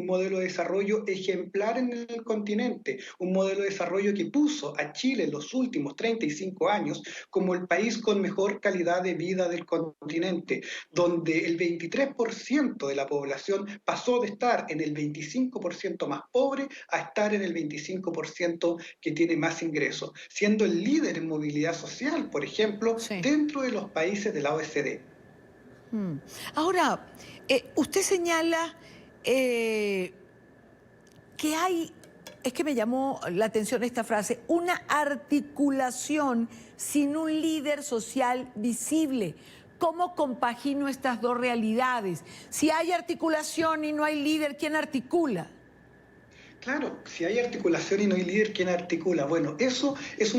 modelo de desarrollo ejemplar en el continente, un modelo de desarrollo que puso a Chile en los últimos 35 años como el país con mejor calidad de vida del continente, donde el 23% de la población pasó de estar en el 25% más pobre a estar en el 25% que tiene más ingresos, siendo el líder en movilidad social, por ejemplo, dentro de los países de la OECD. Ahora, usted señala que hay, es que me llamó la atención esta frase, una articulación sin un líder social visible. ¿Cómo compagino estas dos realidades? Si hay articulación y no hay líder, ¿quién articula? Claro, si hay articulación y no hay líder, ¿quién articula? Bueno, eso es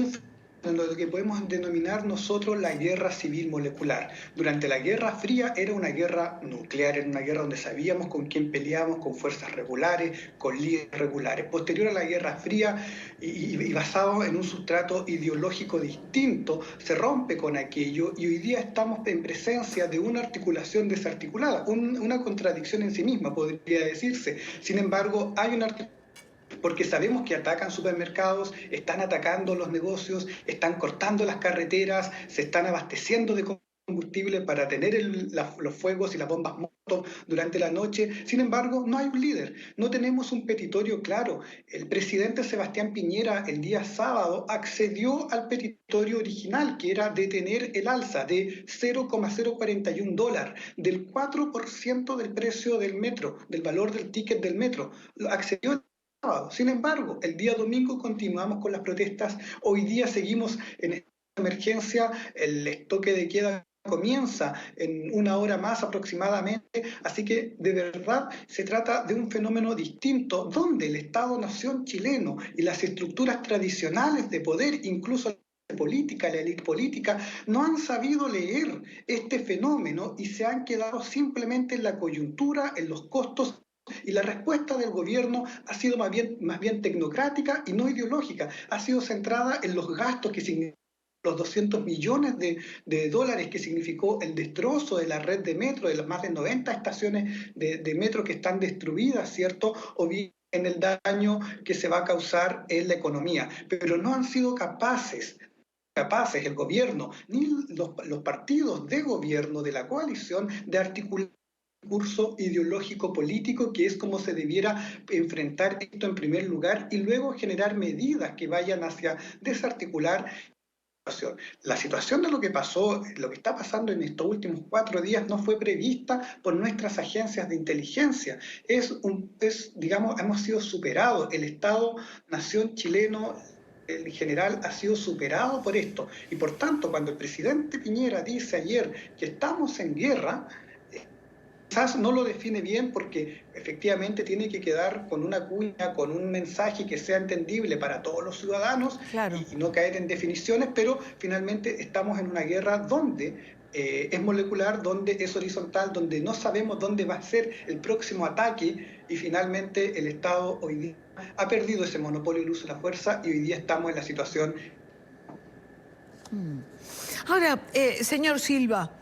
lo que podemos denominar nosotros la guerra civil molecular. Durante la Guerra Fría era una guerra nuclear, era una guerra donde sabíamos con quién peleábamos, con fuerzas regulares, con líderes regulares. Posterior a la Guerra Fría y basado en un sustrato ideológico distinto, se rompe con aquello y hoy día estamos en presencia de una articulación desarticulada, una contradicción en sí misma, podría decirse. Sin embargo, hay una articulación porque sabemos que atacan supermercados, están atacando los negocios, están cortando las carreteras, se están abasteciendo de combustible para tener los fuegos y las bombas Molotov durante la noche. Sin embargo, no hay un líder, no tenemos un petitorio claro. El presidente Sebastián Piñera el día sábado accedió al petitorio original, que era detener el alza de $0,041, del 4% del precio del metro, del valor del ticket del metro. Accedió. Sin embargo, el día domingo continuamos con las protestas. Hoy día seguimos en esta emergencia. El toque de queda comienza en una hora más aproximadamente. Así que de verdad se trata de un fenómeno distinto donde el Estado-nación chileno y las estructuras tradicionales de poder, incluso la política, la élite política, no han sabido leer este fenómeno y se han quedado simplemente en la coyuntura, en los costos. Y la respuesta del gobierno ha sido más bien tecnocrática y no ideológica. Ha sido centrada en los gastos que significan los 200 millones de dólares que significó el destrozo de la red de metro, de las más de 90 estaciones de metro que están destruidas, ¿cierto? O bien en el daño que se va a causar en la economía. Pero no han sido capaces capaces, el gobierno, ni los partidos de gobierno de la coalición, de articular un discurso ideológico político, que es como se debiera enfrentar esto en primer lugar, y luego generar medidas que vayan hacia desarticular la situación de lo que pasó, lo que está pasando en estos últimos 4 días no fue prevista por nuestras agencias de inteligencia. Digamos, hemos sido superados. El Estado-nación chileno en general ha sido superado por esto. Y por tanto, cuando el presidente Piñera dice ayer que estamos en guerra, quizás no lo define bien, porque efectivamente tiene que quedar con una cuña, con un mensaje que sea entendible para todos los ciudadanos, claro, y no caer en definiciones, pero finalmente estamos en una guerra donde es molecular, donde es horizontal, donde no sabemos dónde va a ser el próximo ataque, y finalmente el Estado hoy día ha perdido ese monopolio del uso de la fuerza y hoy día estamos en la situación. Ahora, señor Silva,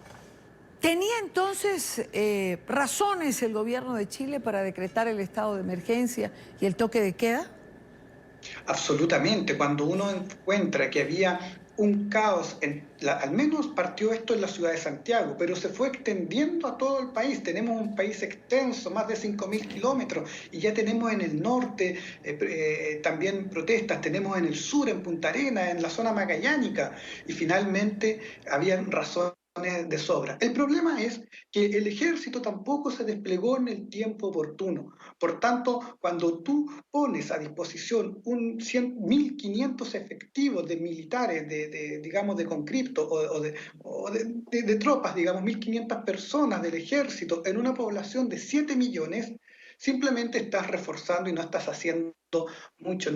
¿tenía entonces razones el gobierno de Chile para decretar el estado de emergencia y el toque de queda? Absolutamente. Cuando uno encuentra que había un caos, al menos partió esto en la ciudad de Santiago, pero se fue extendiendo a todo el país. Tenemos un país extenso, más de 5.000 kilómetros, y ya tenemos en el norte también protestas, tenemos en el sur, en Punta Arenas, en la zona magallánica, y finalmente habían razones de sobra. El problema es que el ejército tampoco se desplegó en el tiempo oportuno. Por tanto, cuando tú pones a disposición 1.500 efectivos de militares, digamos, de conscriptos o de tropas, digamos, 1.500 personas del ejército en una población de 7 millones, simplemente estás reforzando y no estás haciendo mucho.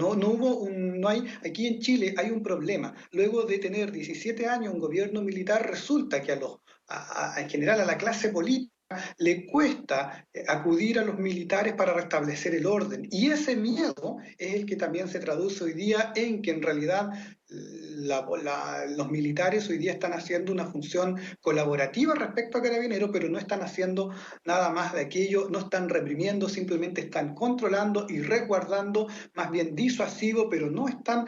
Aquí en Chile hay un problema. Luego de tener 17 años un gobierno militar, resulta que en general a la clase política le cuesta acudir a los militares para restablecer el orden. Y ese miedo es el que también se traduce hoy día en que en realidad los militares hoy día están haciendo una función colaborativa respecto a Carabineros, pero no están haciendo nada más de aquello, no están reprimiendo, simplemente están controlando y resguardando, más bien disuasivo, pero no están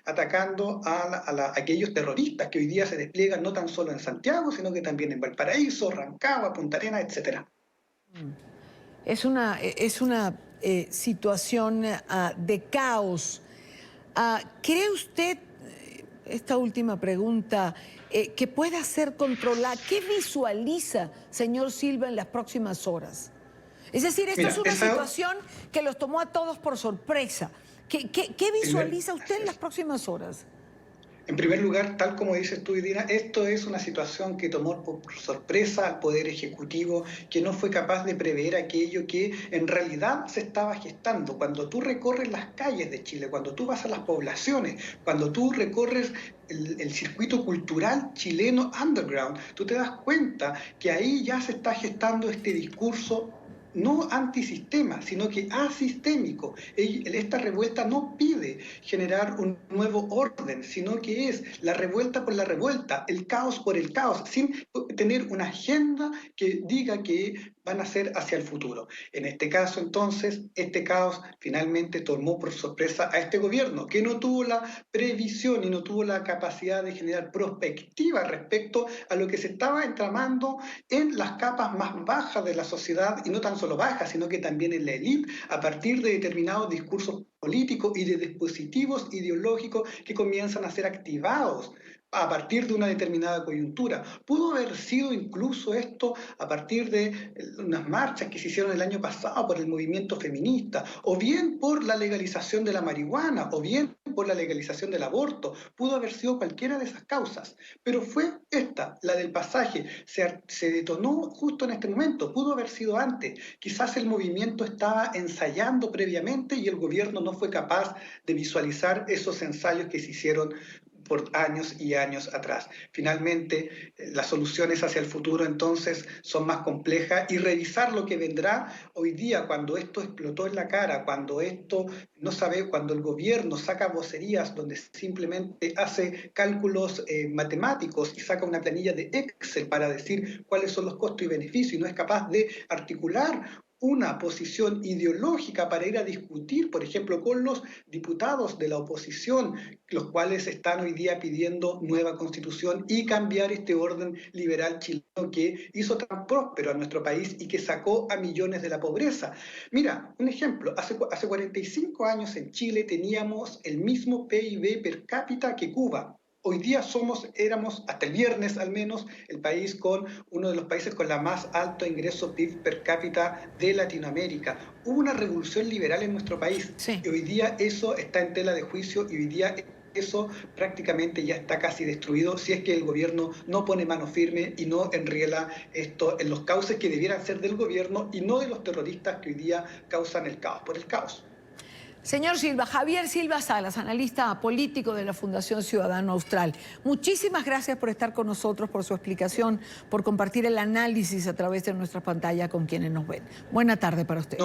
atacando a aquellos terroristas que hoy día se despliegan no tan solo en Santiago, sino que también en Valparaíso, Rancagua, Punta Arenas, etc. Es una situación de caos. ¿Cree usted, esta última pregunta, que pueda ser controlada? ¿Qué visualiza, señor Silva, en las próximas horas? Es decir, esto es una situación que los tomó a todos por sorpresa. ¿Qué visualiza usted en las próximas horas? En primer lugar, tal como dices tú, Idina, esto es una situación que tomó por sorpresa al Poder Ejecutivo, que no fue capaz de prever aquello que en realidad se estaba gestando. Cuando tú recorres las calles de Chile, cuando tú vas a las poblaciones, cuando tú recorres el circuito cultural chileno underground, tú te das cuenta que ahí ya se está gestando este discurso no antisistema, sino que asistémico. Esta revuelta no pide generar un nuevo orden, sino que es la revuelta por la revuelta, el caos por el caos, sin tener una agenda que diga que van a ser hacia el futuro. En este caso, entonces, este caos finalmente tomó por sorpresa a este gobierno, que no tuvo la previsión y no tuvo la capacidad de generar perspectiva respecto a lo que se estaba entramando en las capas más bajas de la sociedad, y no tan solo bajas, sino que también en la élite, a partir de determinados discursos políticos y de dispositivos ideológicos que comienzan a ser activados a partir de una determinada coyuntura. Pudo haber sido incluso esto a partir de unas marchas que se hicieron el año pasado por el movimiento feminista, o bien por la legalización de la marihuana, o bien por la legalización del aborto. Pudo haber sido cualquiera de esas causas, pero fue esta, la del pasaje, se detonó justo en este momento. Pudo haber sido antes. Quizás el movimiento estaba ensayando previamente y el gobierno no fue capaz de visualizar esos ensayos que se hicieron por años y años atrás. Finalmente, las soluciones hacia el futuro entonces son más complejas, y revisar lo que vendrá hoy día, cuando esto explotó en la cara, cuando cuando el gobierno saca vocerías donde simplemente hace cálculos matemáticos y saca una planilla de Excel para decir cuáles son los costos y beneficios, y no es capaz de articular una posición ideológica para ir a discutir, por ejemplo, con los diputados de la oposición, los cuales están hoy día pidiendo nueva constitución y cambiar este orden liberal chileno que hizo tan próspero a nuestro país y que sacó a millones de la pobreza. Mira, un ejemplo, hace 45 años en Chile teníamos el mismo PIB per cápita que Cuba. Hoy día éramos, hasta el viernes al menos, el país con uno de los países con la más alto ingreso PIB per cápita de Latinoamérica. Hubo una revolución liberal en nuestro país y hoy día eso está en tela de juicio y hoy día eso prácticamente ya está casi destruido si es que el gobierno no pone mano firme y no enriela esto en los cauces que debieran ser del gobierno y no de los terroristas que hoy día causan el caos por el caos. Señor Silva, Javier Silva Salas, analista político de la Fundación Ciudadano Austral. Muchísimas gracias por estar con nosotros, por su explicación, por compartir el análisis a través de nuestra pantalla con quienes nos ven. Buena tarde para usted.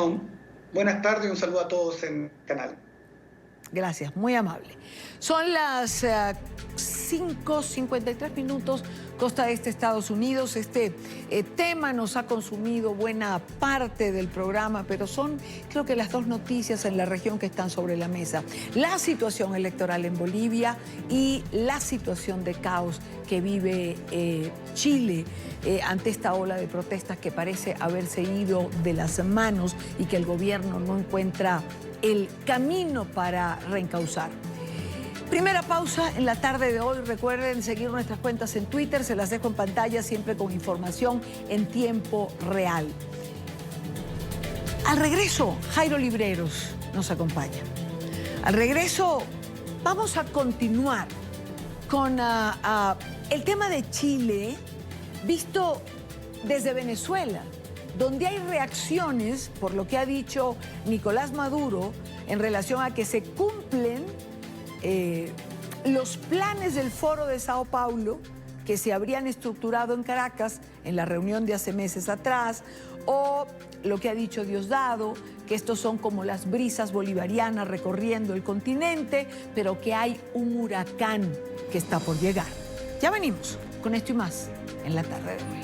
Buenas tardes y un saludo a todos en el canal. Gracias, muy amable. Son las 5:53 minutos, costa este, Estados Unidos. Este tema nos ha consumido buena parte del programa, pero son, creo que, las dos noticias en la región que están sobre la mesa. La situación electoral en Bolivia y la situación de caos que vive Chile ante esta ola de protestas que parece haberse ido de las manos y que el gobierno no encuentra el camino para reencauzar. Primera pausa en la tarde de hoy. Recuerden seguir nuestras cuentas en Twitter, se las dejo en pantalla siempre con información en tiempo real. Al regreso, Jairo Libreros nos acompaña. Al regreso vamos a continuar con el tema de Chile visto desde Venezuela, donde hay reacciones por lo que ha dicho Nicolás Maduro en relación a que se cumplen los planes del Foro de Sao Paulo que se habrían estructurado en Caracas en la reunión de hace meses atrás, o lo que ha dicho Diosdado, que estos son como las brisas bolivarianas recorriendo el continente, pero que hay un huracán que está por llegar. Ya venimos con esto y más en la tarde de hoy.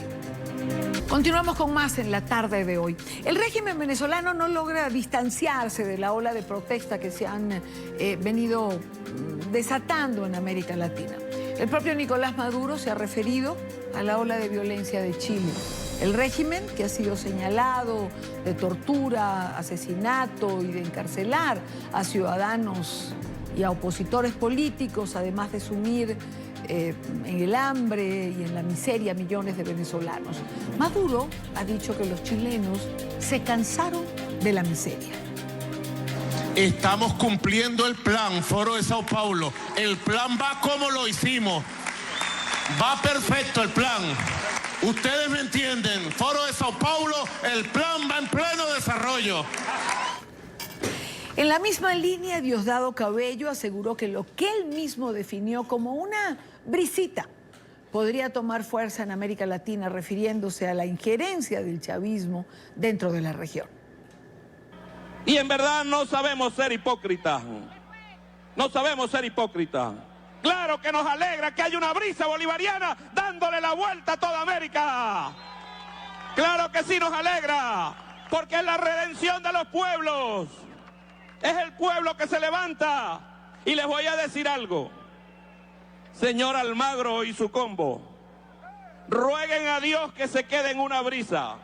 Continuamos con más en la tarde de hoy. El régimen venezolano no logra distanciarse de la ola de protesta que se han venido desatando en América Latina. El propio Nicolás Maduro se ha referido a la ola de violencia de Chile. El régimen, que ha sido señalado de tortura, asesinato y de encarcelar a ciudadanos y a opositores políticos, además de sumir en el hambre y en la miseria millones de venezolanos. Maduro ha dicho que los chilenos se cansaron de la miseria. Estamos cumpliendo el plan, Foro de Sao Paulo. El plan va como lo hicimos. Va perfecto el plan. Ustedes me entienden. Foro de Sao Paulo, el plan va en pleno desarrollo. En la misma línea, Diosdado Cabello aseguró que lo que él mismo definió como una brisita podría tomar fuerza en América Latina, refiriéndose a la injerencia del chavismo dentro de la región. Y en verdad no sabemos ser hipócritas. No sabemos ser hipócritas. Claro que nos alegra que haya una brisa bolivariana dándole la vuelta a toda América. Claro que sí nos alegra, porque es la redención de los pueblos. Es el pueblo que se levanta. Y les voy a decir algo. Señor Almagro y su combo, rueguen a Dios que se quede en una brisa.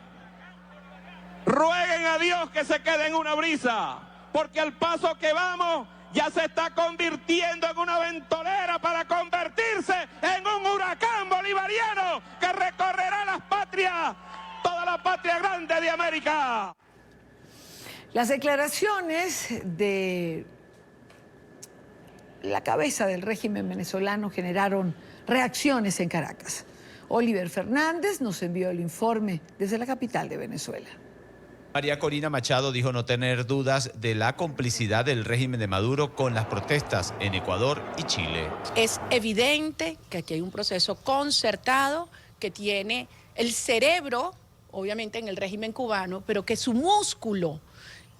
Rueguen a Dios que se quede en una brisa, porque el paso que vamos ya se está convirtiendo en una ventolera para convertirse en un huracán bolivariano que recorrerá las patrias, toda la patria grande de América. Las declaraciones de la cabeza del régimen venezolano generaron reacciones en Caracas. Oliver Fernández nos envió el informe desde la capital de Venezuela. María Corina Machado dijo no tener dudas de la complicidad del régimen de Maduro con las protestas en Ecuador y Chile. Es evidente que aquí hay un proceso concertado que tiene el cerebro, obviamente en el régimen cubano, pero que su músculo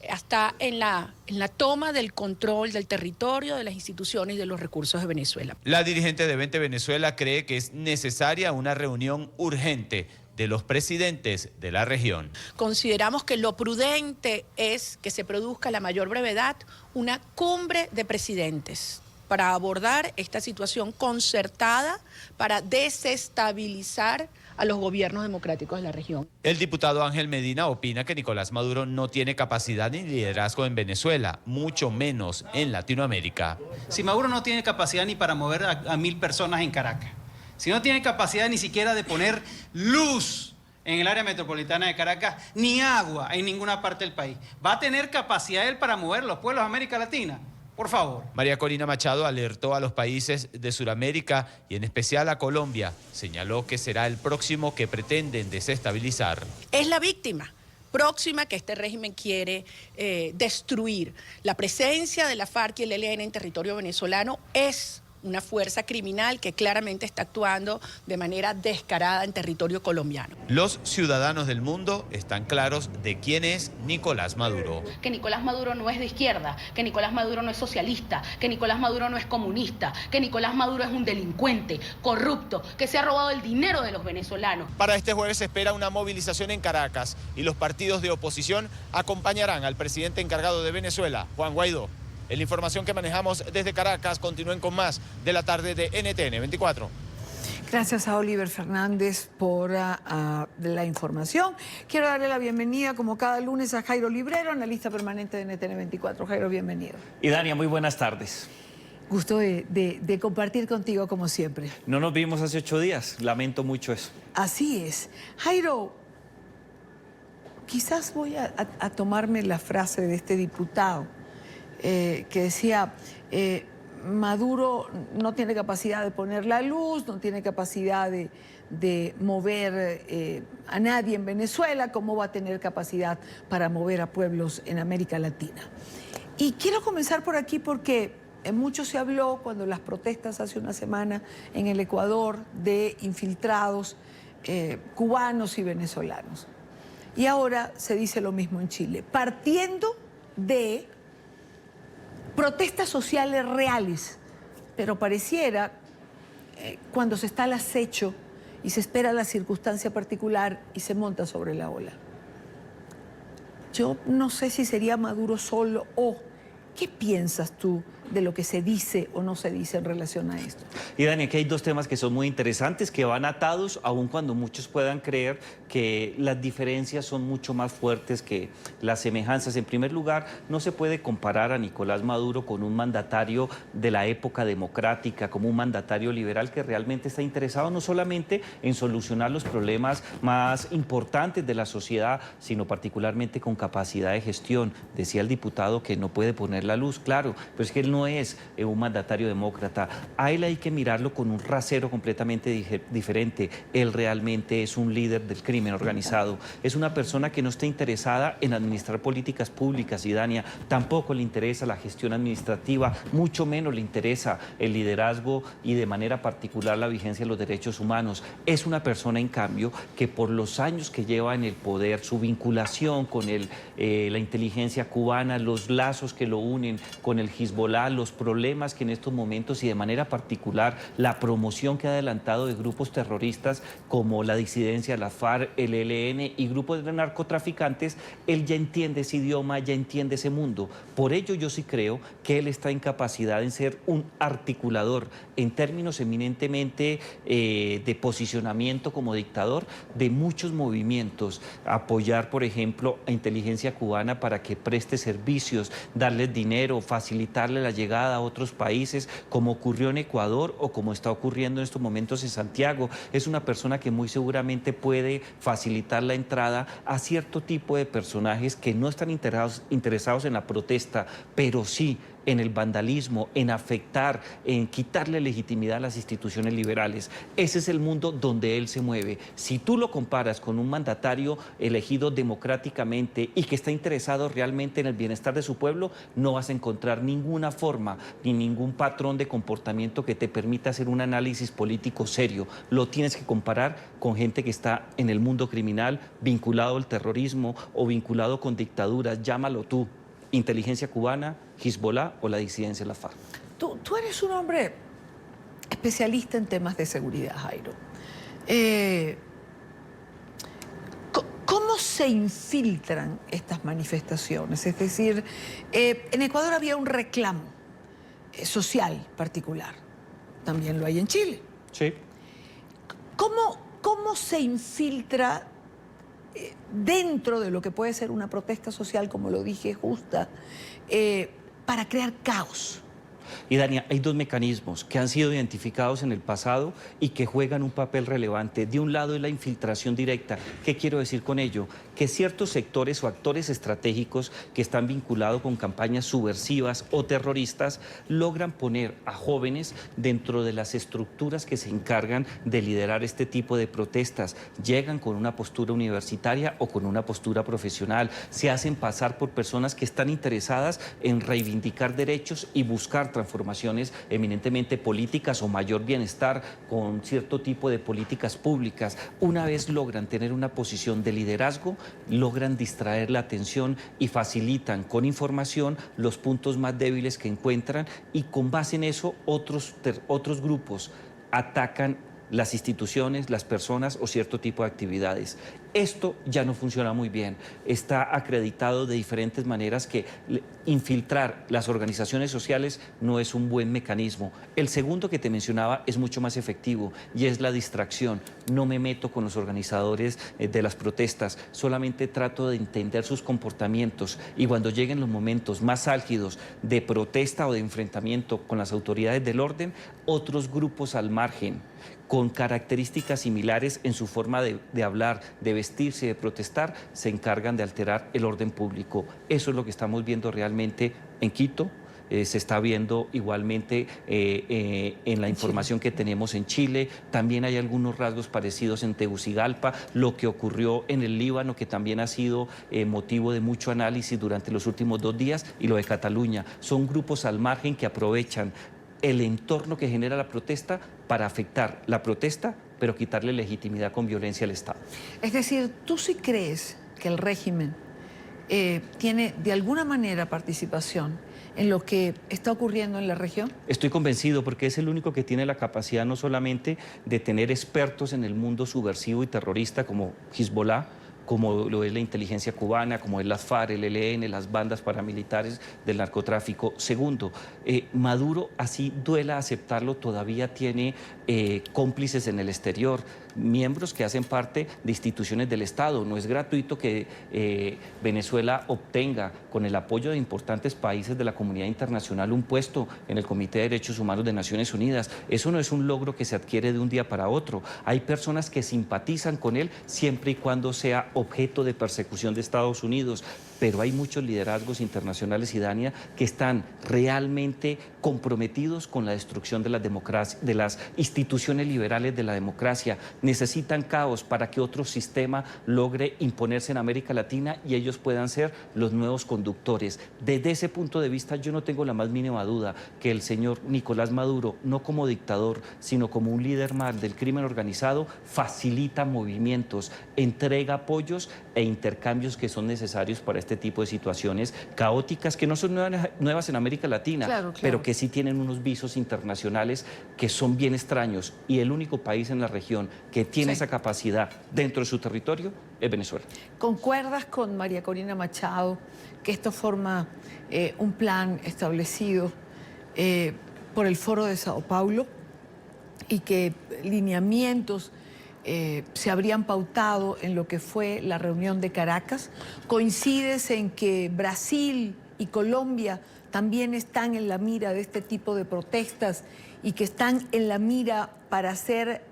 está en la toma del control del territorio, de las instituciones y de los recursos de Venezuela. La dirigente de 20 Venezuela cree que es necesaria una reunión urgente de los presidentes de la región. Consideramos que lo prudente es que se produzca a la mayor brevedad una cumbre de presidentes para abordar esta situación concertada, para desestabilizar a los gobiernos democráticos de la región. El diputado Ángel Medina opina que Nicolás Maduro no tiene capacidad ni liderazgo en Venezuela, mucho menos en Latinoamérica. Si Maduro no tiene capacidad ni para mover a 1000 personas en Caracas, si no tiene capacidad ni siquiera de poner luz en el área metropolitana de Caracas, ni agua en ninguna parte del país, ¿va a tener capacidad él para mover los pueblos de América Latina? Por favor. María Corina Machado alertó a los países de Sudamérica y en especial a Colombia. Señaló que será el próximo que pretenden desestabilizar. Es la víctima próxima que este régimen quiere destruir. La presencia de la FARC y el ELN en territorio venezolano es una fuerza criminal que claramente está actuando de manera descarada en territorio colombiano. Los ciudadanos del mundo están claros de quién es Nicolás Maduro. Que Nicolás Maduro no es de izquierda, que Nicolás Maduro no es socialista, que Nicolás Maduro no es comunista, que Nicolás Maduro es un delincuente, corrupto, que se ha robado el dinero de los venezolanos. Para este jueves se espera una movilización en Caracas y los partidos de oposición acompañarán al presidente encargado de Venezuela, Juan Guaidó. En la información que manejamos desde Caracas, continúen con más de la tarde de NTN 24. Gracias a Oliver Fernández por la información. Quiero darle la bienvenida, como cada lunes, a Jairo Librero, analista permanente de NTN 24. Jairo, bienvenido. Y Dania, muy buenas tardes. Gusto de compartir contigo, como siempre. No nos vimos hace 8 días, lamento mucho eso. Así es. Jairo, quizás voy a tomarme la frase de este diputado que decía, Maduro no tiene capacidad de poner la luz, no tiene capacidad de mover a nadie en Venezuela, ¿cómo va a tener capacidad para mover a pueblos en América Latina? Y quiero comenzar por aquí porque mucho se habló cuando las protestas hace una semana en el Ecuador de infiltrados cubanos y venezolanos. Y ahora se dice lo mismo en Chile, partiendo de protestas sociales reales, pero pareciera cuando se está al acecho y se espera la circunstancia particular y se monta sobre la ola. Yo no sé si sería Maduro solo o ¿qué piensas tú de lo que se dice o no se dice en relación a esto? Y Dani, aquí hay dos temas que son muy interesantes, que van atados, aun cuando muchos puedan creer que las diferencias son mucho más fuertes que las semejanzas. En primer lugar, no se puede comparar a Nicolás Maduro con un mandatario de la época democrática, como un mandatario liberal que realmente está interesado no solamente en solucionar los problemas más importantes de la sociedad, sino particularmente con capacidad de gestión. Decía el diputado que no puede poner la luz, claro, pero es que él no es un mandatario demócrata. A él hay que mirarlo con un rasero completamente diferente. Él realmente es un líder del crimen organizado. Es una persona que no está interesada en administrar políticas públicas, y Dania, tampoco le interesa la gestión administrativa, mucho menos le interesa el liderazgo y de manera particular la vigencia de los derechos humanos. Es una persona, en cambio, que por los años que lleva en el poder, su vinculación con la inteligencia cubana, los lazos que lo unen con el Hezbollah, los problemas que en estos momentos y de manera particular la promoción que ha adelantado de grupos terroristas como la disidencia, la FARC, el ELN y grupos de narcotraficantes, él ya entiende ese idioma, ya entiende ese mundo. Por ello yo sí creo que él está en capacidad en ser un articulador en términos eminentemente de posicionamiento como dictador de muchos movimientos, apoyar por ejemplo a inteligencia cubana para que preste servicios, darles dinero, facilitarle la llegada a otros países, como ocurrió en Ecuador o como está ocurriendo en estos momentos en Santiago. Es una persona que muy seguramente puede facilitar la entrada a cierto tipo de personajes que no están interesados en la protesta, pero sí en el vandalismo, en afectar, en quitarle legitimidad a las instituciones liberales. Ese es el mundo donde él se mueve. Si tú lo comparas con un mandatario elegido democráticamente y que está interesado realmente en el bienestar de su pueblo, no vas a encontrar ninguna forma ni ningún patrón de comportamiento que te permita hacer un análisis político serio. Lo tienes que comparar con gente que está en el mundo criminal, vinculado al terrorismo o vinculado con dictaduras, llámalo tú. Inteligencia cubana, Hezbollah o la disidencia de la FARC. Tú eres un hombre especialista en temas de seguridad, Jairo. ¿Cómo se infiltran estas manifestaciones? Es decir, en Ecuador había un reclamo social particular. También lo hay en Chile. Sí. ¿Cómo se infiltra dentro de lo que puede ser una protesta social, como lo dije, justa, para crear caos? Y Dania, hay dos mecanismos que han sido identificados en el pasado y que juegan un papel relevante. De un lado es la infiltración directa. ¿Qué quiero decir con ello? Que ciertos sectores o actores estratégicos que están vinculados con campañas subversivas o terroristas logran poner a jóvenes dentro de las estructuras que se encargan de liderar este tipo de protestas. Llegan con una postura universitaria o con una postura profesional. Se hacen pasar por personas que están interesadas en reivindicar derechos y buscar transformaciones eminentemente políticas o mayor bienestar con cierto tipo de políticas públicas. Una vez logran tener una posición de liderazgo, logran distraer la atención y facilitan con información los puntos más débiles que encuentran, y con base en eso otros grupos atacan las instituciones, las personas o cierto tipo de actividades. Esto ya no funciona muy bien. Está acreditado de diferentes maneras que infiltrar las organizaciones sociales no es un buen mecanismo. El segundo que te mencionaba es mucho más efectivo y es la distracción. No me meto con los organizadores de las protestas, solamente trato de entender sus comportamientos, y cuando lleguen los momentos más álgidos de protesta o de enfrentamiento con las autoridades del orden, otros grupos al margen, con características similares en su forma de hablar, de vestirse y de protestar, se encargan de alterar el orden público. Eso es lo que estamos viendo realmente en Quito. Se está viendo igualmente en la información que tenemos en Chile. También hay algunos rasgos parecidos en Tegucigalpa, lo que ocurrió en el Líbano, que también ha sido motivo de mucho análisis durante los últimos 2 días, y lo de Cataluña. Son grupos al margen que aprovechan el entorno que genera la protesta para afectar la protesta, pero quitarle legitimidad con violencia al Estado. Es decir, ¿tú sí crees que el régimen tiene de alguna manera participación en lo que está ocurriendo en la región? Estoy convencido, porque es el único que tiene la capacidad no solamente de tener expertos en el mundo subversivo y terrorista como Hezbollah, como lo es la inteligencia cubana, como es las FARC, el ELN, las bandas paramilitares del narcotráfico. Segundo, Maduro, así duela aceptarlo, todavía tiene cómplices en el exterior, miembros que hacen parte de instituciones del Estado. No es gratuito que Venezuela obtenga, con el apoyo de importantes países de la comunidad internacional, un puesto en el Comité de Derechos Humanos de Naciones Unidas. Eso no es un logro que se adquiere de un día para otro. Hay personas que simpatizan con él siempre y cuando sea objeto de persecución de Estados Unidos, pero hay muchos liderazgos internacionales, y Dania, que están realmente comprometidos con la destrucción de las democracias, de las instituciones liberales de la democracia. Necesitan caos para que otro sistema logre imponerse en América Latina y ellos puedan ser los nuevos conductores. Desde ese punto de vista, yo no tengo la más mínima duda que el señor Nicolás Maduro, no como dictador, sino como un líder más del crimen organizado, facilita movimientos, entrega apoyos e intercambios que son necesarios para este tipo de situaciones caóticas, que no son nuevas en América Latina, claro. Pero que sí tienen unos visos internacionales que son bien extraños, y el único país en la región que tiene esa capacidad dentro de su territorio es Venezuela. ¿Concuerdas con María Corina Machado que esto forma un plan establecido por el Foro de Sao Paulo y que lineamientos se habrían pautado en lo que fue la reunión de Caracas? ¿Coincides en que Brasil y Colombia también están en la mira de este tipo de protestas y que están en la mira para ser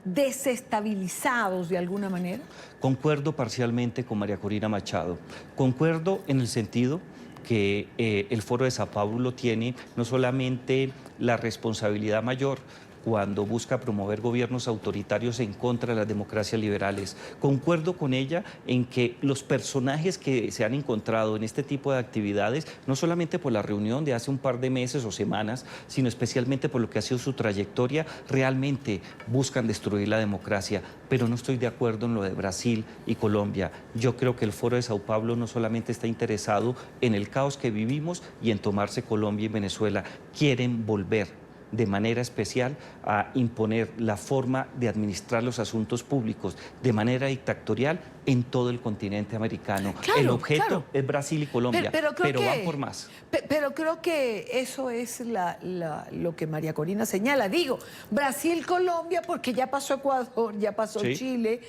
desestabilizados de alguna manera? Concuerdo parcialmente con María Corina Machado. Concuerdo en el sentido que el Foro de Sao Paulo tiene no solamente la responsabilidad mayor cuando busca promover gobiernos autoritarios en contra de las democracias liberales. Concuerdo con ella en que los personajes que se han encontrado en este tipo de actividades, no solamente por la reunión de hace un par de meses o semanas, sino especialmente por lo que ha sido su trayectoria, realmente buscan destruir la democracia. Pero no estoy de acuerdo en lo de Brasil y Colombia. Yo creo que el Foro de Sao Paulo no solamente está interesado en el caos que vivimos y en tomarse Colombia y Venezuela. Quieren volver de manera especial a imponer la forma de administrar los asuntos públicos de manera dictatorial en todo el continente americano. Claro, el objeto claro. es Brasil y Colombia, pero van por más. Pero creo que eso es lo que María Corina señala. Digo, Brasil-Colombia, porque ya pasó Ecuador, ya pasó Chile.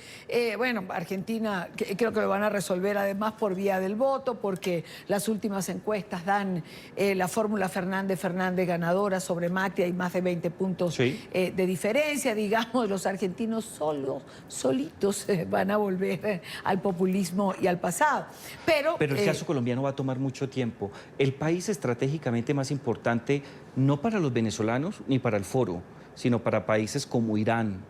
Bueno, Argentina creo que lo van a resolver además por vía del voto, porque las últimas encuestas dan la fórmula Fernández-Fernández ganadora sobre Macri, hay más de 20 puntos de diferencia. Digamos, los argentinos solitos van a volver al populismo y al pasado. Pero el caso colombiano va a tomar mucho tiempo. El país estratégicamente más importante, no para los venezolanos ni para el foro, sino para países como Irán,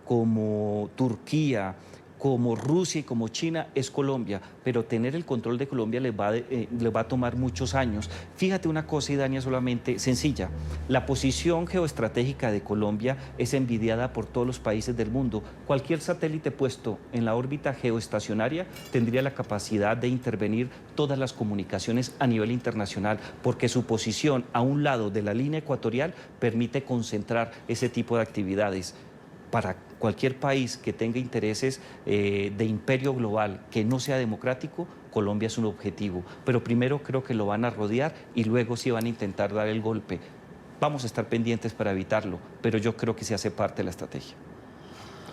como Turquía, como Rusia y como China, es Colombia, pero tener el control de Colombia les va a tomar muchos años. Fíjate una cosa, Idania, solamente sencilla. La posición geoestratégica de Colombia es envidiada por todos los países del mundo. Cualquier satélite puesto en la órbita geoestacionaria tendría la capacidad de intervenir todas las comunicaciones a nivel internacional, porque su posición a un lado de la línea ecuatorial permite concentrar ese tipo de actividades. Para cualquier país que tenga intereses de imperio global que no sea democrático, Colombia es un objetivo. Pero primero creo que lo van a rodear y luego sí van a intentar dar el golpe. Vamos a estar pendientes para evitarlo, pero yo creo que se hace parte de la estrategia.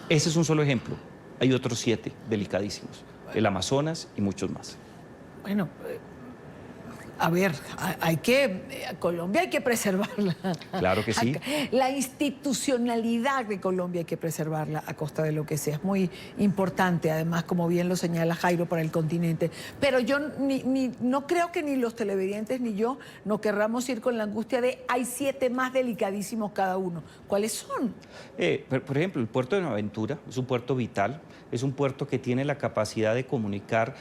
Ese es un solo ejemplo. Hay otros 7 delicadísimos. El Amazonas y muchos más. Bueno, a ver, Colombia hay que preservarla. Claro que sí. La institucionalidad de Colombia hay que preservarla a costa de lo que sea. Es muy importante, además, como bien lo señala Jairo, para el continente. Pero yo no creo que ni los televidentes ni yo no querramos ir con la angustia de hay 7 más delicadísimos cada uno. ¿Cuáles son? Por ejemplo, el puerto de Buenaventura es un puerto vital, es un puerto que tiene la capacidad de comunicar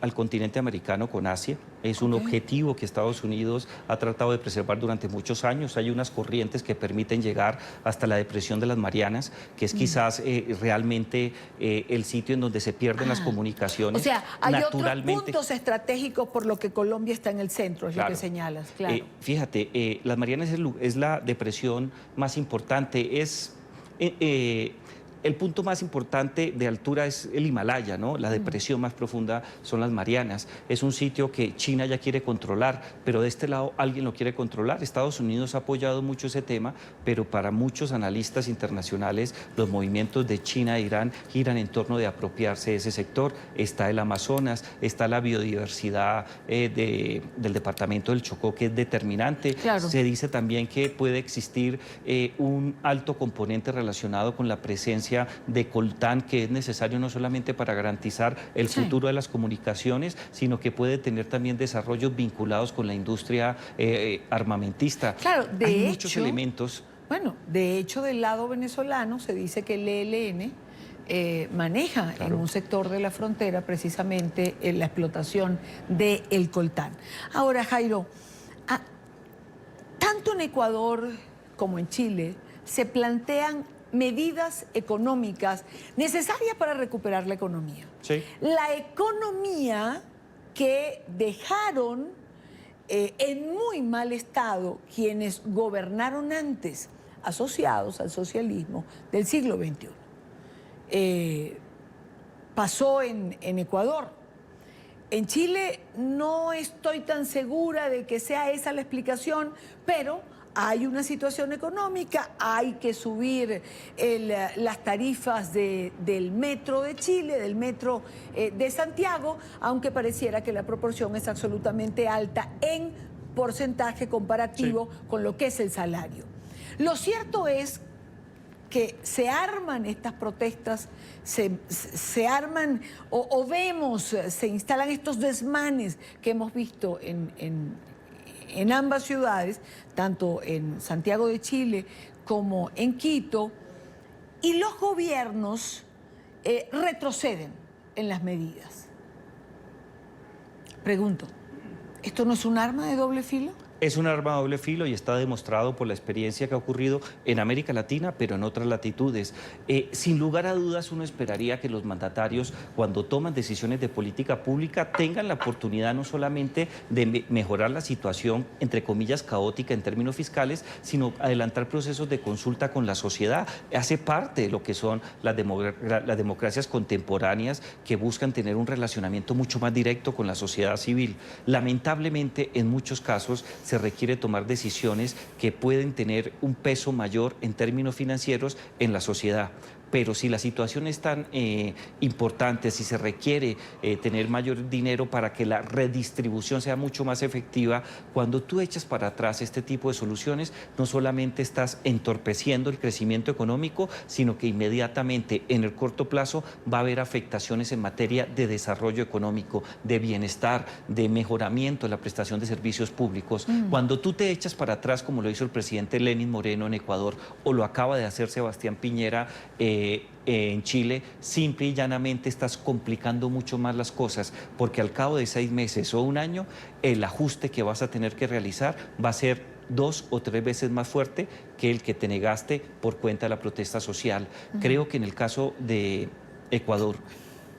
al continente americano con Asia. Es un objetivo que Estados Unidos ha tratado de preservar durante muchos años. Hay unas corrientes que permiten llegar hasta la depresión de las Marianas, que es quizás realmente el sitio en donde se pierden las comunicaciones. O sea, hay otros puntos estratégicos por lo que Colombia está en el centro, es lo que señalas. Claro. Fíjate, las Marianas es la depresión más importante. El punto más importante de altura es el Himalaya, ¿no? La depresión más profunda son las Marianas. Es un sitio que China ya quiere controlar, pero de este lado alguien lo quiere controlar. Estados Unidos ha apoyado mucho ese tema, pero para muchos analistas internacionales los movimientos de China e Irán giran en torno de apropiarse de ese sector. Está el Amazonas, está la biodiversidad del departamento del Chocó, que es determinante. Claro. Se dice también que puede existir un alto componente relacionado con la presencia de coltán, que es necesario no solamente para garantizar el futuro de las comunicaciones, sino que puede tener también desarrollos vinculados con la industria armamentista. Claro, hay muchos elementos. Bueno, de hecho, del lado venezolano se dice que el ELN maneja en un sector de la frontera precisamente la explotación del coltán. Ahora, Jairo, tanto en Ecuador como en Chile se plantean medidas económicas necesarias para recuperar la economía. Sí. La economía que dejaron en muy mal estado quienes gobernaron antes, asociados al socialismo del siglo XXI. Pasó en Ecuador. En Chile no estoy tan segura de que sea esa la explicación, pero hay una situación económica, hay que subir las tarifas del metro de Chile, del metro de Santiago, aunque pareciera que la proporción es absolutamente alta en porcentaje comparativo con lo que es el salario. Lo cierto es que se arman estas protestas, se arman o vemos, se instalan estos desmanes que hemos visto en ambas ciudades, tanto en Santiago de Chile como en Quito, y los gobiernos retroceden en las medidas. Pregunto, ¿esto no es un arma de doble filo? Es un arma de doble filo y está demostrado por la experiencia que ha ocurrido en América Latina, pero en otras latitudes. Sin lugar a dudas, uno esperaría que los mandatarios, cuando toman decisiones de política pública, tengan la oportunidad no solamente de mejorar la situación, entre comillas, caótica en términos fiscales, sino adelantar procesos de consulta con la sociedad. Hace parte de lo que son las democracias contemporáneas que buscan tener un relacionamiento mucho más directo con la sociedad civil. Lamentablemente, en muchos casos, se requiere tomar decisiones que pueden tener un peso mayor en términos financieros en la sociedad. Pero si la situación es tan importante, si se requiere tener mayor dinero para que la redistribución sea mucho más efectiva, cuando tú echas para atrás este tipo de soluciones, no solamente estás entorpeciendo el crecimiento económico, sino que inmediatamente en el corto plazo va a haber afectaciones en materia de desarrollo económico, de bienestar, de mejoramiento de la prestación de servicios públicos. Cuando tú te echas para atrás, como lo hizo el presidente Lenín Moreno en Ecuador, o lo acaba de hacer Sebastián Piñera en Chile, simple y llanamente estás complicando mucho más las cosas, porque al cabo de 6 meses o un año, el ajuste que vas a tener que realizar va a ser 2 o 3 veces más fuerte que el que te negaste por cuenta de la protesta social. Creo que en el caso de Ecuador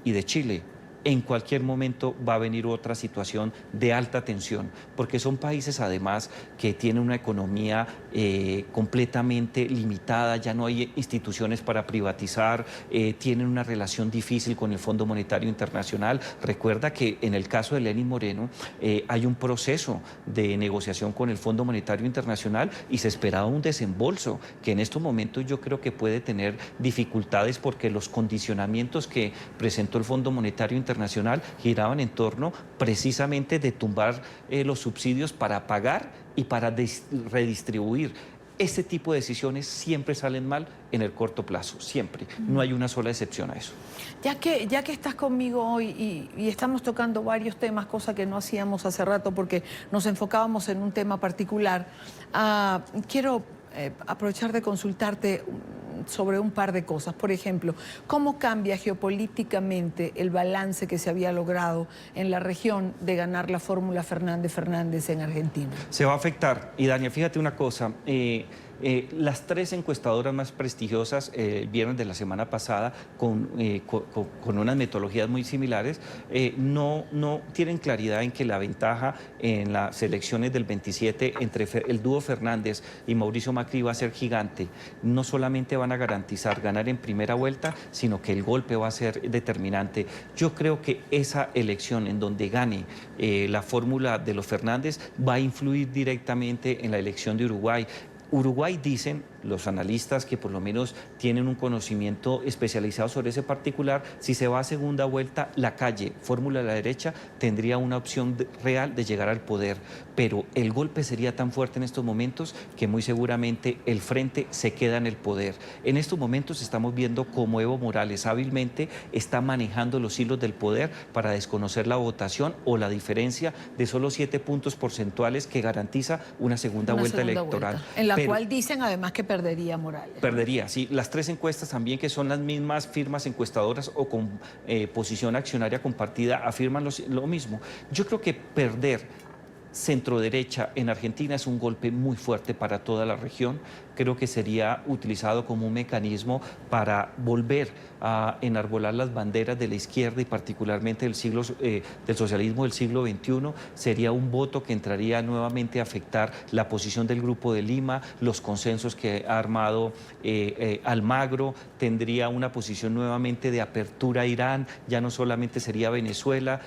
y de Chile, en cualquier momento va a venir otra situación de alta tensión, porque son países además que tienen una economía completamente limitada, ya no hay instituciones para privatizar, tienen una relación difícil con el Fondo Monetario Internacional. Recuerda que en el caso de Lenín Moreno hay un proceso de negociación con el Fondo Monetario Internacional y se esperaba un desembolso, que en estos momentos yo creo que puede tener dificultades porque los condicionamientos que presentó el Fondo Monetario Internacional giraban en torno precisamente de tumbar los subsidios para pagar y para redistribuir. Este tipo de decisiones siempre salen mal en el corto plazo, siempre. No hay una sola excepción a eso. Ya que estás conmigo hoy y estamos tocando varios temas, cosa que no hacíamos hace rato porque nos enfocábamos en un tema particular, quiero aprovechar de consultarte sobre un par de cosas. Por ejemplo, ¿cómo cambia geopolíticamente el balance que se había logrado en la región de ganar la fórmula Fernández-Fernández en Argentina? Se va a afectar. Y Dania, fíjate una cosa, las 3 encuestadoras más prestigiosas el viernes de la semana pasada, con unas metodologías muy similares, no tienen claridad en que la ventaja en las elecciones del 27 entre el dúo Fernández y Mauricio Macri va a ser gigante. No solamente van a garantizar ganar en primera vuelta, sino que el golpe va a ser determinante. Yo creo que esa elección en donde gane la fórmula de los Fernández va a influir directamente en la elección de Uruguay. Uruguay, dicen los analistas que por lo menos tienen un conocimiento especializado sobre ese particular, si se va a segunda vuelta, la calle, fórmula de la derecha, tendría una opción real de llegar al poder. Pero el golpe sería tan fuerte en estos momentos que muy seguramente el frente se queda en el poder. En estos momentos estamos viendo cómo Evo Morales hábilmente está manejando los hilos del poder para desconocer la votación o la diferencia de solo 7 puntos porcentuales que garantiza una segunda vuelta electoral. En la cual dicen además que perdería Morales. Perdería, sí. Las 3 encuestas también, que son las mismas firmas encuestadoras o con posición accionaria compartida, afirman lo mismo. Yo creo que perder centro-derecha en Argentina es un golpe muy fuerte para toda la región. Creo que sería utilizado como un mecanismo para volver a enarbolar las banderas de la izquierda y particularmente del socialismo del siglo XXI. Sería un voto que entraría nuevamente a afectar la posición del Grupo de Lima, los consensos que ha armado Almagro, tendría una posición nuevamente de apertura a Irán, ya no solamente sería Venezuela,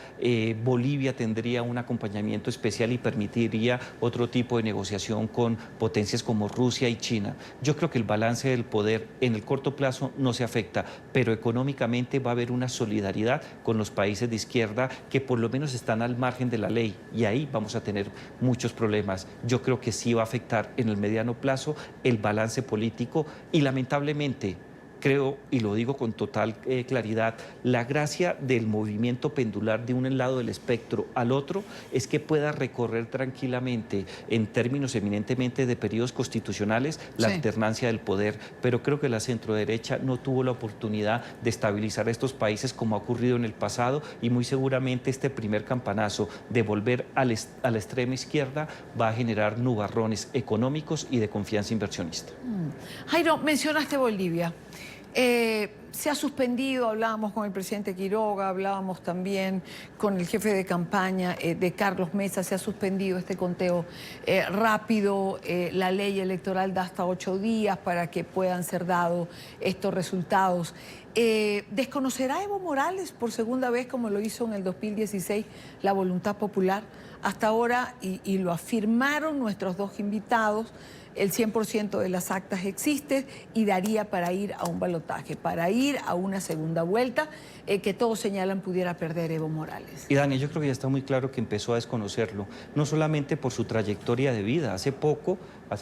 Bolivia tendría un acompañamiento especial y permitiría otro tipo de negociación con potencias como Rusia y China. Yo creo que el balance del poder en el corto plazo no se afecta, pero económicamente va a haber una solidaridad con los países de izquierda que por lo menos están al margen de la ley y ahí vamos a tener muchos problemas. Yo creo que sí va a afectar en el mediano plazo el balance político y lamentablemente creo, y lo digo con total claridad, la gracia del movimiento pendular de un lado del espectro al otro es que pueda recorrer tranquilamente, en términos eminentemente de periodos constitucionales, la alternancia del poder. Pero creo que la centroderecha no tuvo la oportunidad de estabilizar estos países como ha ocurrido en el pasado, y muy seguramente este primer campanazo de volver a la extrema izquierda va a generar nubarrones económicos y de confianza inversionista. Jairo, mencionaste Bolivia. Se ha suspendido, hablábamos con el presidente Quiroga, hablábamos también con el jefe de campaña de Carlos Mesa, se ha suspendido este conteo rápido, la ley electoral da hasta 8 días para que puedan ser dados estos resultados. ¿Desconocerá Evo Morales por segunda vez, como lo hizo en el 2016, la voluntad popular? Hasta ahora, y lo afirmaron nuestros dos invitados, el 100% de las actas existe y daría para ir a un balotaje, para ir a una segunda vuelta, que todos señalan pudiera perder Evo Morales. Y Dani, yo creo que ya está muy claro que empezó a desconocerlo, no solamente por su trayectoria de vida. Hace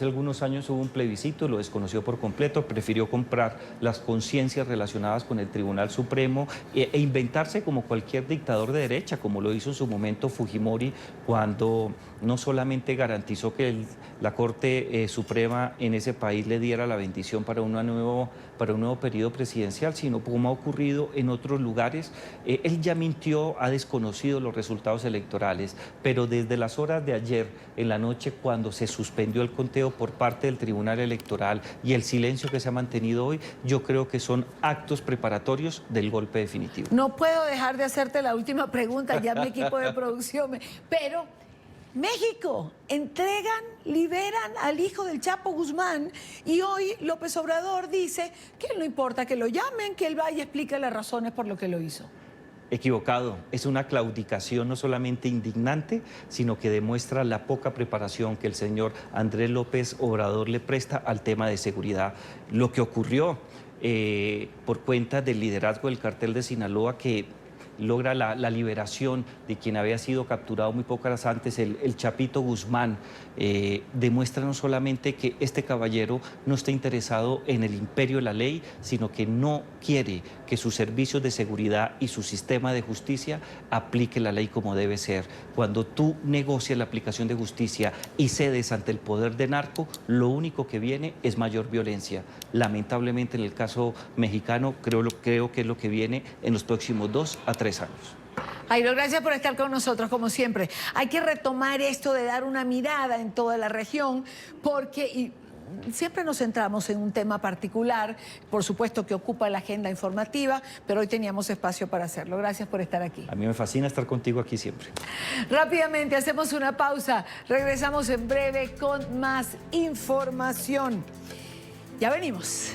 algunos años hubo un plebiscito, lo desconoció por completo, prefirió comprar las conciencias relacionadas con el Tribunal Supremo e inventarse como cualquier dictador de derecha, como lo hizo en su momento Fujimori, cuando no solamente garantizó que la Corte Suprema en ese país le diera la bendición para un nuevo periodo presidencial, sino como ha ocurrido en otros lugares. Él ya mintió, ha desconocido los resultados electorales, pero desde las horas de ayer en la noche, cuando se suspendió el conteo por parte del Tribunal Electoral y el silencio que se ha mantenido hoy, yo creo que son actos preparatorios del golpe definitivo. No puedo dejar de hacerte la última pregunta, ya mi equipo de producción, pero México, liberan al hijo del Chapo Guzmán, y hoy López Obrador dice que no importa que lo llamen, que él vaya y explique las razones por lo que lo hizo. Equivocado, es una claudicación no solamente indignante, sino que demuestra la poca preparación que el señor Andrés López Obrador le presta al tema de seguridad. Lo que ocurrió por cuenta del liderazgo del cartel de Sinaloa, que logra la liberación de quien había sido capturado muy pocas horas antes, el Chapito Guzmán, demuestra no solamente que este caballero no está interesado en el imperio de la ley, sino que no quiere que sus servicios de seguridad y su sistema de justicia aplique la ley como debe ser. Cuando tú negocias la aplicación de justicia y cedes ante el poder de narco, lo único que viene es mayor violencia. Lamentablemente, en el caso mexicano, creo que es lo que viene en los próximos 2 a 3 años. Jairo, gracias por estar con nosotros, como siempre. Hay que retomar esto de dar una mirada en toda la región, porque siempre nos centramos en un tema particular, por supuesto que ocupa la agenda informativa, pero hoy teníamos espacio para hacerlo. Gracias por estar aquí. A mí me fascina estar contigo aquí siempre. Rápidamente hacemos una pausa, regresamos en breve con más información. Ya venimos.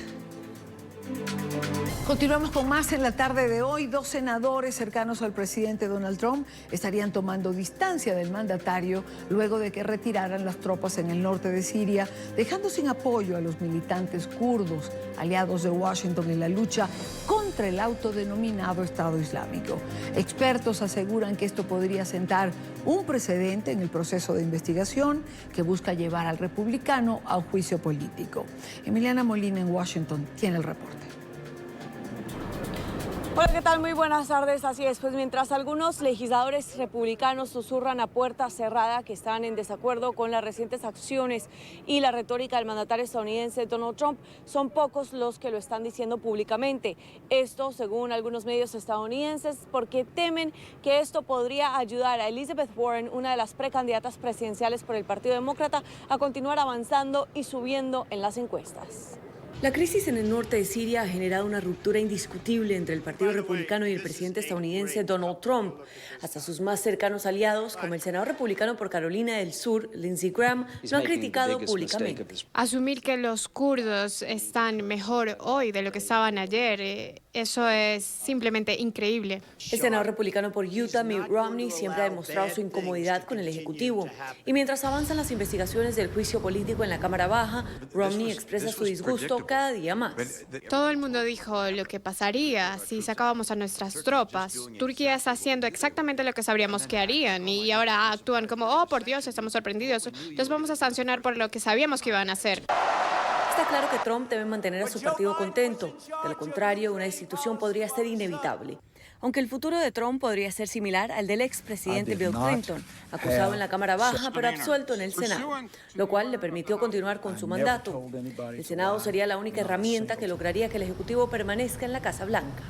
Continuamos con más en la tarde de hoy. 2 senadores cercanos al presidente Donald Trump estarían tomando distancia del mandatario luego de que retiraran las tropas en el norte de Siria, dejando sin apoyo a los militantes kurdos, aliados de Washington en la lucha contra el autodenominado Estado Islámico. Expertos aseguran que esto podría sentar un precedente en el proceso de investigación que busca llevar al republicano a un juicio político. Emiliana Molina en Washington tiene el reporte. Hola, ¿qué tal? Muy buenas tardes. Así es, pues mientras algunos legisladores republicanos susurran a puerta cerrada que están en desacuerdo con las recientes acciones y la retórica del mandatario estadounidense Donald Trump, son pocos los que lo están diciendo públicamente. Esto, según algunos medios estadounidenses, porque temen que esto podría ayudar a Elizabeth Warren, una de las precandidatas presidenciales por el Partido Demócrata, a continuar avanzando y subiendo en las encuestas. La crisis en el norte de Siria ha generado una ruptura indiscutible entre el Partido Republicano y el presidente estadounidense Donald Trump. Hasta sus más cercanos aliados, como el senador republicano por Carolina del Sur, Lindsey Graham, lo han criticado públicamente. Asumir que los kurdos están mejor hoy de lo que estaban ayer, eso es simplemente increíble. El senador republicano por Utah, Mitt Romney, siempre ha demostrado su incomodidad con el Ejecutivo. Y mientras avanzan las investigaciones del juicio político en la Cámara Baja, Romney expresa su disgusto cada día más. Todo el mundo dijo lo que pasaría si sacábamos a nuestras tropas. Turquía está haciendo exactamente lo que sabríamos que harían y ahora actúan como, oh, por Dios, estamos sorprendidos. Los vamos a sancionar por lo que sabíamos que iban a hacer. Esta está claro que Trump debe mantener a su partido contento. De lo contrario, una destitución podría ser inevitable. Aunque el futuro de Trump podría ser similar al del expresidente Bill Clinton, acusado en la Cámara Baja pero absuelto en el Senado, lo cual le permitió continuar con su mandato. El Senado sería la única herramienta que lograría que el Ejecutivo permanezca en la Casa Blanca.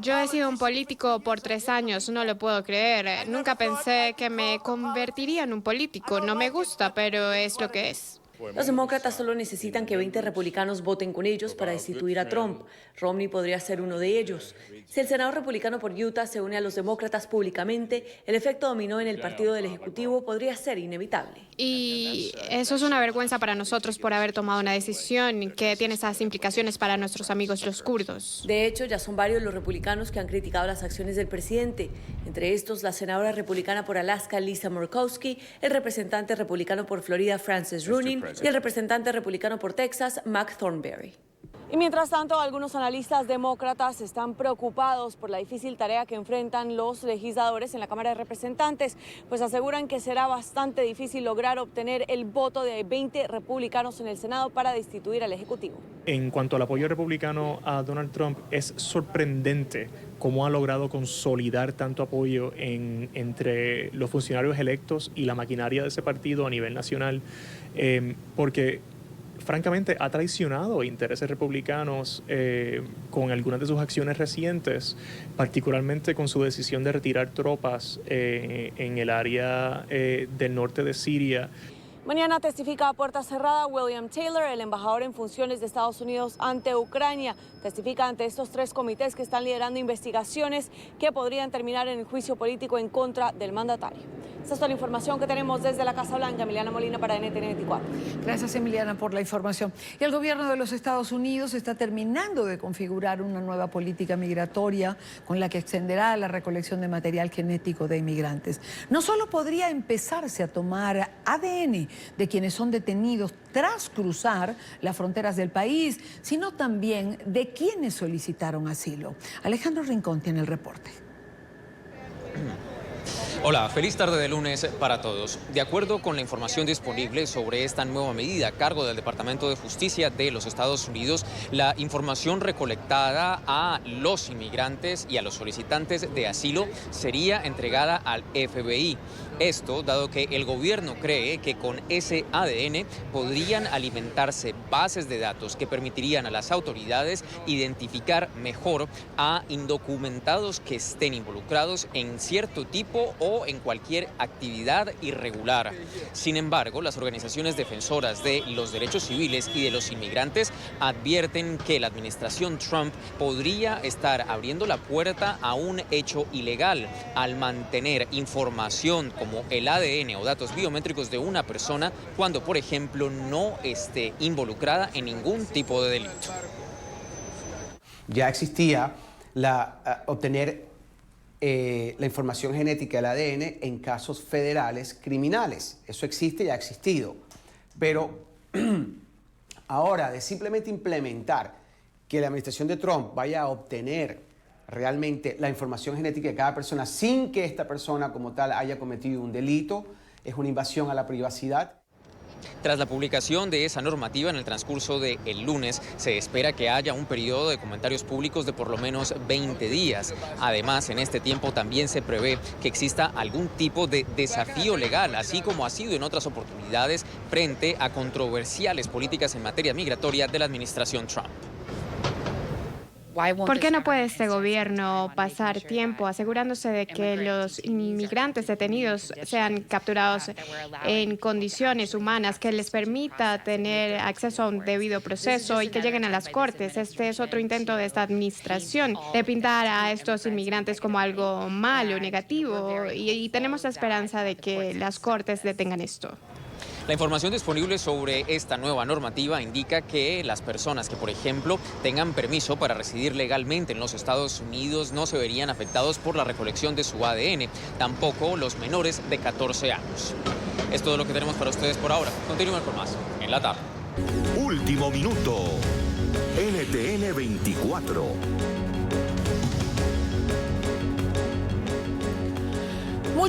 Yo he sido un político por 3 años, no lo puedo creer. Nunca pensé que me convertiría en un político. No me gusta, pero es lo que es. Los demócratas solo necesitan que 20 republicanos voten con ellos para destituir a Trump. Romney podría ser uno de ellos. Si el senador republicano por Utah se une a los demócratas públicamente, el efecto dominó en el partido del Ejecutivo podría ser inevitable. Y eso es una vergüenza para nosotros por haber tomado una decisión que tiene esas implicaciones para nuestros amigos los kurdos. De hecho, ya son varios los republicanos que han criticado las acciones del presidente. Entre estos, la senadora republicana por Alaska, Lisa Murkowski, el representante republicano por Florida, Francis Rooney, y el representante republicano por Texas, Mac Thornberry. Y mientras tanto, algunos analistas demócratas están preocupados por la difícil tarea que enfrentan los legisladores en la Cámara de Representantes, pues aseguran que será bastante difícil lograr obtener el voto de 20 republicanos en el Senado para destituir al Ejecutivo. En cuanto al apoyo republicano a Donald Trump, es sorprendente cómo ha logrado consolidar tanto apoyo entre los funcionarios electos y la maquinaria de ese partido a nivel nacional, porque francamente ha traicionado intereses republicanos con algunas de sus acciones recientes, particularmente con su decisión de retirar tropas en el área del norte de Siria. Mañana testifica a puerta cerrada William Taylor, el embajador en funciones de Estados Unidos ante Ucrania. Testifica ante estos 3 comités que están liderando investigaciones que podrían terminar en el juicio político en contra del mandatario. Esta es toda la información que tenemos desde la Casa Blanca. Emiliana Molina para NTN 24. Gracias, Emiliana, por la información. Y el gobierno de los Estados Unidos está terminando de configurar una nueva política migratoria con la que extenderá la recolección de material genético de inmigrantes. No solo podría empezarse a tomar ADN de quienes son detenidos tras cruzar las fronteras del país, sino también de quienes solicitaron asilo. Alejandro Rincón tiene el reporte. Hola, feliz tarde de lunes para todos. De acuerdo con la información disponible sobre esta nueva medida a cargo del Departamento de Justicia de los Estados Unidos, la información recolectada a los inmigrantes y a los solicitantes de asilo sería entregada al FBI. Esto dado que el gobierno cree que con ese ADN podrían alimentarse bases de datos que permitirían a las autoridades identificar mejor a indocumentados que estén involucrados en cierto tipo o en cualquier actividad irregular. Sin embargo, las organizaciones defensoras de los derechos civiles y de los inmigrantes advierten que la administración Trump podría estar abriendo la puerta a un hecho ilegal al mantener información como el ADN o datos biométricos de una persona cuando, por ejemplo, no esté involucrada en ningún tipo de delito. Ya existía obtener la información genética del ADN en casos federales criminales. Eso existe y ha existido. Pero ahora, de simplemente implementar que la administración de Trump vaya a obtener realmente la información genética de cada persona sin que esta persona como tal haya cometido un delito, es una invasión a la privacidad. Tras la publicación de esa normativa en el transcurso del lunes, se espera que haya un periodo de comentarios públicos de por lo menos 20 días. Además, en este tiempo también se prevé que exista algún tipo de desafío legal, así como ha sido en otras oportunidades, frente a controversiales políticas en materia migratoria de la administración Trump. ¿Por qué no puede este gobierno pasar tiempo asegurándose de que los inmigrantes detenidos sean capturados en condiciones humanas que les permita tener acceso a un debido proceso y que lleguen a las cortes? Este es otro intento de esta administración de pintar a estos inmigrantes como algo malo, negativo, y tenemos la esperanza de que las cortes detengan esto. La información disponible sobre esta nueva normativa indica que las personas que, por ejemplo, tengan permiso para residir legalmente en los Estados Unidos no se verían afectados por la recolección de su ADN, tampoco los menores de 14 años. Es todo lo que tenemos para ustedes por ahora. Continúen con más en la tarde. Último minuto. NTN 24.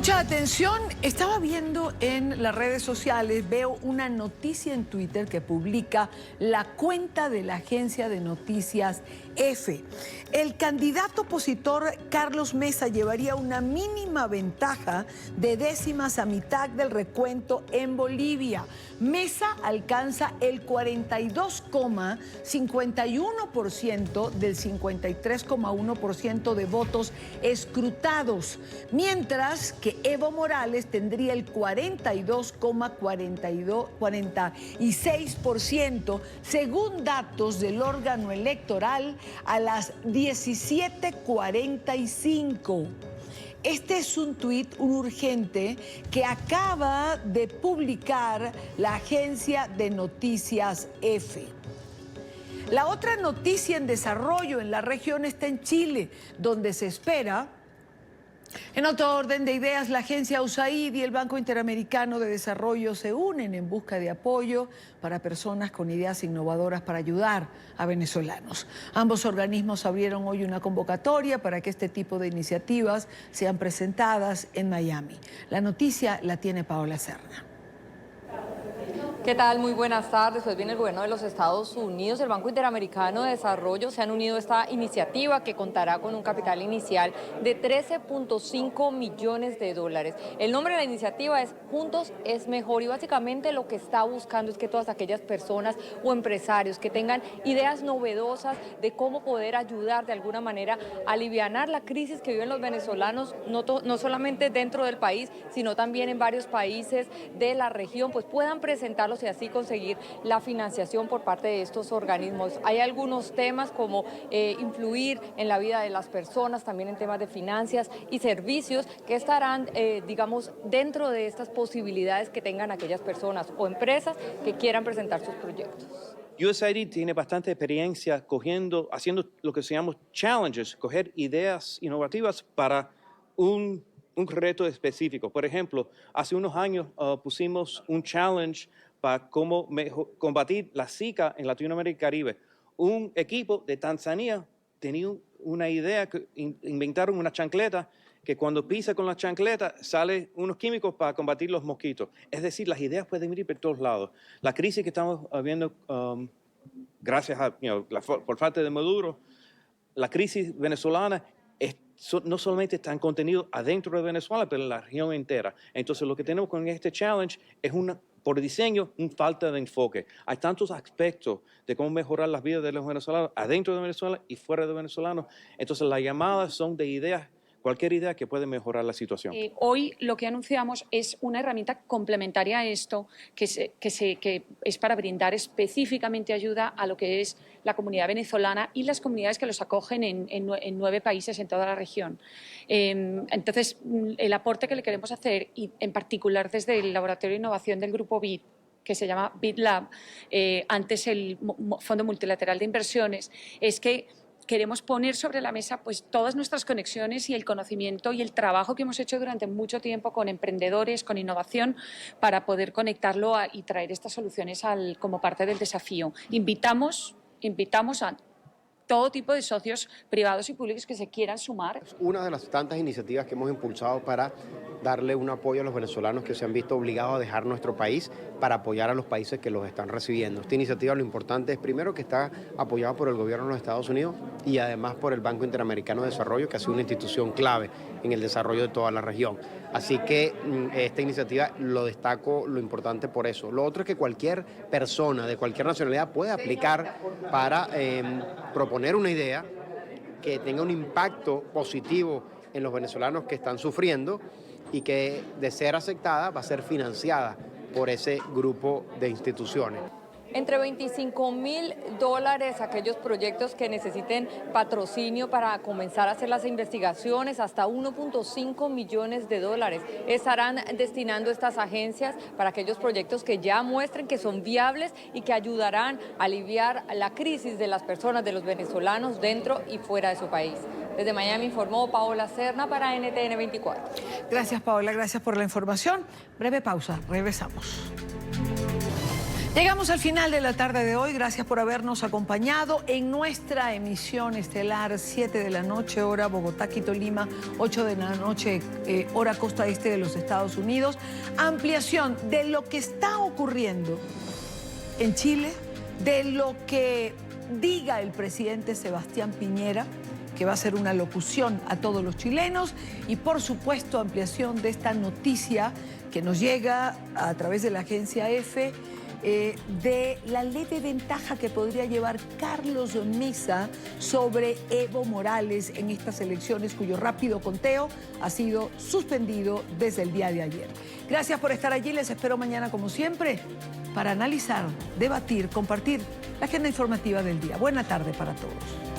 Mucha atención, estaba viendo en las redes sociales, veo una noticia en Twitter que publica la cuenta de la agencia de noticias EFE. El candidato opositor Carlos Mesa llevaría una mínima ventaja de décimas a mitad del recuento en Bolivia. Mesa alcanza el 42,51% del 53,1% de votos escrutados, mientras que Evo Morales tendría el 42,46%, según datos del órgano electoral a las 17:45. Este es un tuit urgente que acaba de publicar la agencia de noticias EFE. La otra noticia en desarrollo en la región está en Chile, donde se espera. En otro orden de ideas, la agencia USAID y el Banco Interamericano de Desarrollo se unen en busca de apoyo para personas con ideas innovadoras para ayudar a venezolanos. Ambos organismos abrieron hoy una convocatoria para que este tipo de iniciativas sean presentadas en Miami. La noticia la tiene Paola Serna. ¿Qué tal? Muy buenas tardes. Pues bien, el gobierno de los Estados Unidos, el Banco Interamericano de Desarrollo se han unido a esta iniciativa que contará con un capital inicial de $13.5 millones. El nombre de la iniciativa es Juntos es Mejor y básicamente lo que está buscando es que todas aquellas personas o empresarios que tengan ideas novedosas de cómo poder ayudar de alguna manera a alivianar la crisis que viven los venezolanos, no solamente dentro del país, sino también en varios países de la región, pues puedan presentar y así conseguir la financiación por parte de estos organismos. Hay algunos temas como influir en la vida de las personas, también en temas de finanzas y servicios que estarán, digamos, dentro de estas posibilidades que tengan aquellas personas o empresas que quieran presentar sus proyectos. USAID tiene bastante experiencia haciendo lo que se llama challenges, coger ideas innovativas para un reto específico. Por ejemplo, hace unos años pusimos un challenge para cómo combatir la Zika en Latinoamérica y Caribe. Un equipo de Tanzania tenía una idea, inventaron una chancleta que cuando pisa con la chancleta salen unos químicos para combatir los mosquitos. Es decir, las ideas pueden venir por todos lados. La crisis que estamos viendo gracias a por falta de Maduro, la crisis venezolana no solamente está contenido adentro de Venezuela, pero en la región entera. Entonces, lo que tenemos con este challenge es por diseño, una falta de enfoque. Hay tantos aspectos de cómo mejorar las vidas de los venezolanos adentro de Venezuela y fuera de venezolanos. Entonces, las llamadas son de ideas, cualquier idea que puede mejorar la situación. Hoy lo que anunciamos es una herramienta complementaria a esto que es para brindar específicamente ayuda a lo que es la comunidad venezolana y las comunidades que los acogen en 9 países en toda la región. Entonces, el aporte que le queremos hacer, y en particular desde el Laboratorio de Innovación del Grupo BID, que se llama BID Lab, antes el Fondo Multilateral de Inversiones, es que queremos poner sobre la mesa pues todas nuestras conexiones y el conocimiento y el trabajo que hemos hecho durante mucho tiempo con emprendedores, con innovación, para poder conectarlo y traer estas soluciones como parte del desafío. Invitamos a todo tipo de socios privados y públicos que se quieran sumar. Una de las tantas iniciativas que hemos impulsado para darle un apoyo a los venezolanos que se han visto obligados a dejar nuestro país para apoyar a los países que los están recibiendo. Esta iniciativa, lo importante es primero que está apoyada por el gobierno de los Estados Unidos y además por el Banco Interamericano de Desarrollo, que ha sido una institución clave en el desarrollo de toda la región. Así que esta iniciativa lo destaco, lo importante por eso. Lo otro es que cualquier persona de cualquier nacionalidad puede aplicar para proponer una idea que tenga un impacto positivo en los venezolanos que están sufriendo y que, de ser aceptada, va a ser financiada por ese grupo de instituciones. Entre $25.000 aquellos proyectos que necesiten patrocinio para comenzar a hacer las investigaciones, hasta $1.5 millones estarán destinando estas agencias para aquellos proyectos que ya muestren que son viables y que ayudarán a aliviar la crisis de las personas, de los venezolanos dentro y fuera de su país. Desde Miami informó Paola Serna para NTN 24. Gracias, Paola, gracias por la información. Breve pausa, regresamos. Llegamos al final de la tarde de hoy. Gracias por habernos acompañado en nuestra emisión estelar, 7 de la noche, hora Bogotá, Quito, Lima, 8 de la noche, hora costa este de los Estados Unidos. Ampliación de lo que está ocurriendo en Chile, de lo que diga el presidente Sebastián Piñera, que va a hacer una locución a todos los chilenos, y por supuesto ampliación de esta noticia que nos llega a través de la agencia EFE, de la ley de ventaja que podría llevar Carlos Mesa sobre Evo Morales en estas elecciones, cuyo rápido conteo ha sido suspendido desde el día de ayer. Gracias por estar allí, les espero mañana como siempre para analizar, debatir, compartir la agenda informativa del día. Buena tarde para todos.